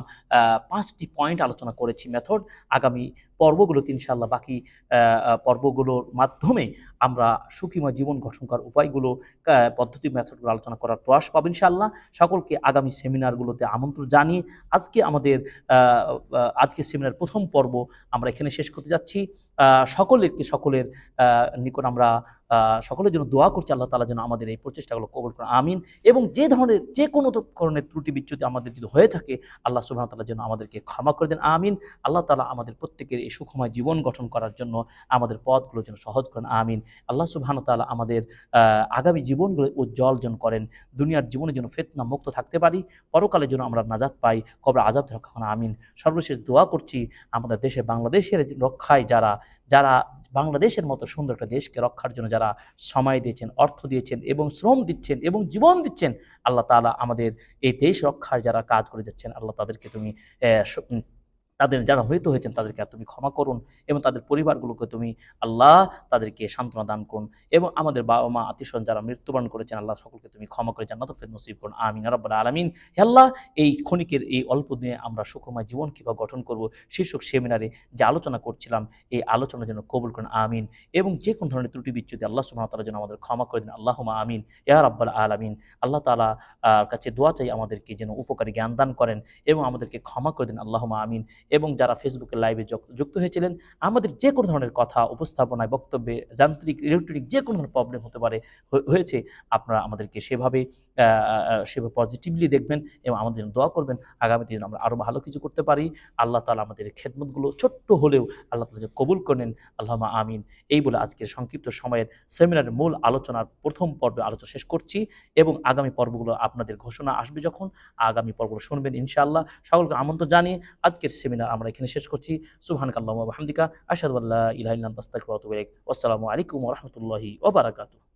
Speaker 2: 5টি পয়েন্ট আলোচনা করেছি মেথড। আগামী পর্বগুলোতে ইনশাআল্লাহ বাকি পর্বগুলোর মাধ্যমে আমরা সুখময় জীবন গঠন করার উপায়গুলো, পদ্ধতি, মেথডগুলো আলোচনা করার প্রয়াস পাবেন ইনশাআল্লাহ। সকলকে আগামী সেমিনারগুলোতে আমন্ত্রণ জানিয়ে আজকে সেমিনার প্রথম পর্ব আমরা এখানে শেষ করতে যাচ্ছি। সকলের নিকট আমরা সকলের জন্য দোয়া করছি, আল্লাহ তাআলা যেন আমাদের এই প্রচেষ্টাগুলো কবুল করেন, আমিন। এবং যে কোনো ধরনের ত্রুটি বিচ্যুতি আমাদের যদি হয়ে থাকে, আল্লাহ সুবহানাহু ওয়া তাআলা যেন আমাদেরকে ক্ষমা করে দেন, আমিন। আল্লাহ তাআলা আমাদের প্রত্যেকের এই সুখময় জীবন গঠন করার জন্য আমাদের পথগুলো যেন সহজ করেন, আমিন। আল্লাহ সুবহানাহু ওয়া তাআলা আমাদের আগামী জীবনগুলো উজ্জ্বল যেন করেন, দুনিয়ার জীবনে যেন ফিতনা মুক্ত থাকতে পারি, পরকালে যেন আমরা নাজাত পাই, কবর আযাব থেকে রক্ষা করেন, আমিন। সর্বশেষ দোয়া করছি আমাদের দেশে, বাংলাদেশের রক্ষায় যারা বাংলাদেশের মতো সুন্দর একটা দেশকে রক্ষার জন্য যারা সময় দিয়েছেন, অর্থ দিয়েছেন এবং শ্রম দিচ্ছেন এবং জীবন দিচ্ছেন, আল্লাহ তাআলা আমাদের এই দেশ রক্ষার যারা কাজ করে যাচ্ছেন, আল্লাহ তাদেরকে তুমি তাদের যারা মৃত হয়েছেন তাদেরকে তুমি ক্ষমা করুন, এবং তাদের পরিবারগুলোকে তুমি আল্লাহ তাদেরকে সান্ত্বনা দান করুন, এবং আমাদের বাবা মা আত্মীয়স্বজন যারা মৃত্যুবরণ করেছেন, আল্লাহ সকলকে তুমি ক্ষমা করে জান্নাতুল ফিরদৌস নসিব করুন, আমিন ইয়া রাব্বাল আলামিন। হে আল্লাহ, এই ক্ষণিকের এই অল্প দিনে আমরা সুখময় জীবন কীভাবে গঠন করব শীর্ষক সেমিনারে যে আলোচনা করছিলাম, এই আলোচনার জন্য কবুল করুন, আমিন। এবং যে কোনো ধরনের ত্রুটি বিচ্যুতি আল্লাহ সুবহানাহু ওয়া তাআলা যেন আমাদের ক্ষমা করে দেন, আল্লাহুম্মা আমিন ইয়া রাব্বাল আলামিন। আল্লাহ তাআলা কাছে দোয়া চাই আমাদেরকে যেন উপকারী জ্ঞান দান করেন এবং আমাদেরকে ক্ষমা করে দেন, আল্লাহুম্মা আমিন। এবং যারা ফেসবুকে লাইভে যুক্ত হয়েছিলেন, আমাদের যে কোনো ধরনের কথা, উপস্থাপনায়, বক্তব্যে, যান্ত্রিক, ইলেকট্রনিক যে কোনো ধরনের প্রবলেম হতে পারে, হয়েছে, আপনারা আমাদেরকে সেভাবে পজিটিভলি দেখবেন এবং আমাদের জন্য দোয়া করবেন, আগামী দিন আমরা আরও ভালো কিছু করতে পারি। আল্লাহ তাআলা আমাদের খেদমতগুলো ছোট্ট হলেও আল্লাহ তাআলা কবুল করেন, আল্লাহুম্মা আমিন। এই বলে আজকের সংক্ষিপ্ত সময়ের সেমিনারের মূল আলোচনার প্রথম পর্বে আলোচনা শেষ করছি, এবং আগামী পর্বগুলো আপনাদের ঘোষণা আসবে যখন, আগামী পর্বগুলো শুনবেন ইনশাআল্লাহ। সকলকে আমন্ত্রণ জানিয়ে আজকের সেমিনার আমরা এখানে শেষ করছি। সুবহানাকাল্লাহুম্মা ওয়া বিহামদিকা আশহাদু আল্লা ইলাহা ইল্লা আনতা আস্তাগফিরুকা ওয়া আতুবু ইলাইক। আসসালামু আলাইকুম ওয়া রাহমাতুল্লাহি ওয়া বারাকাতুহু।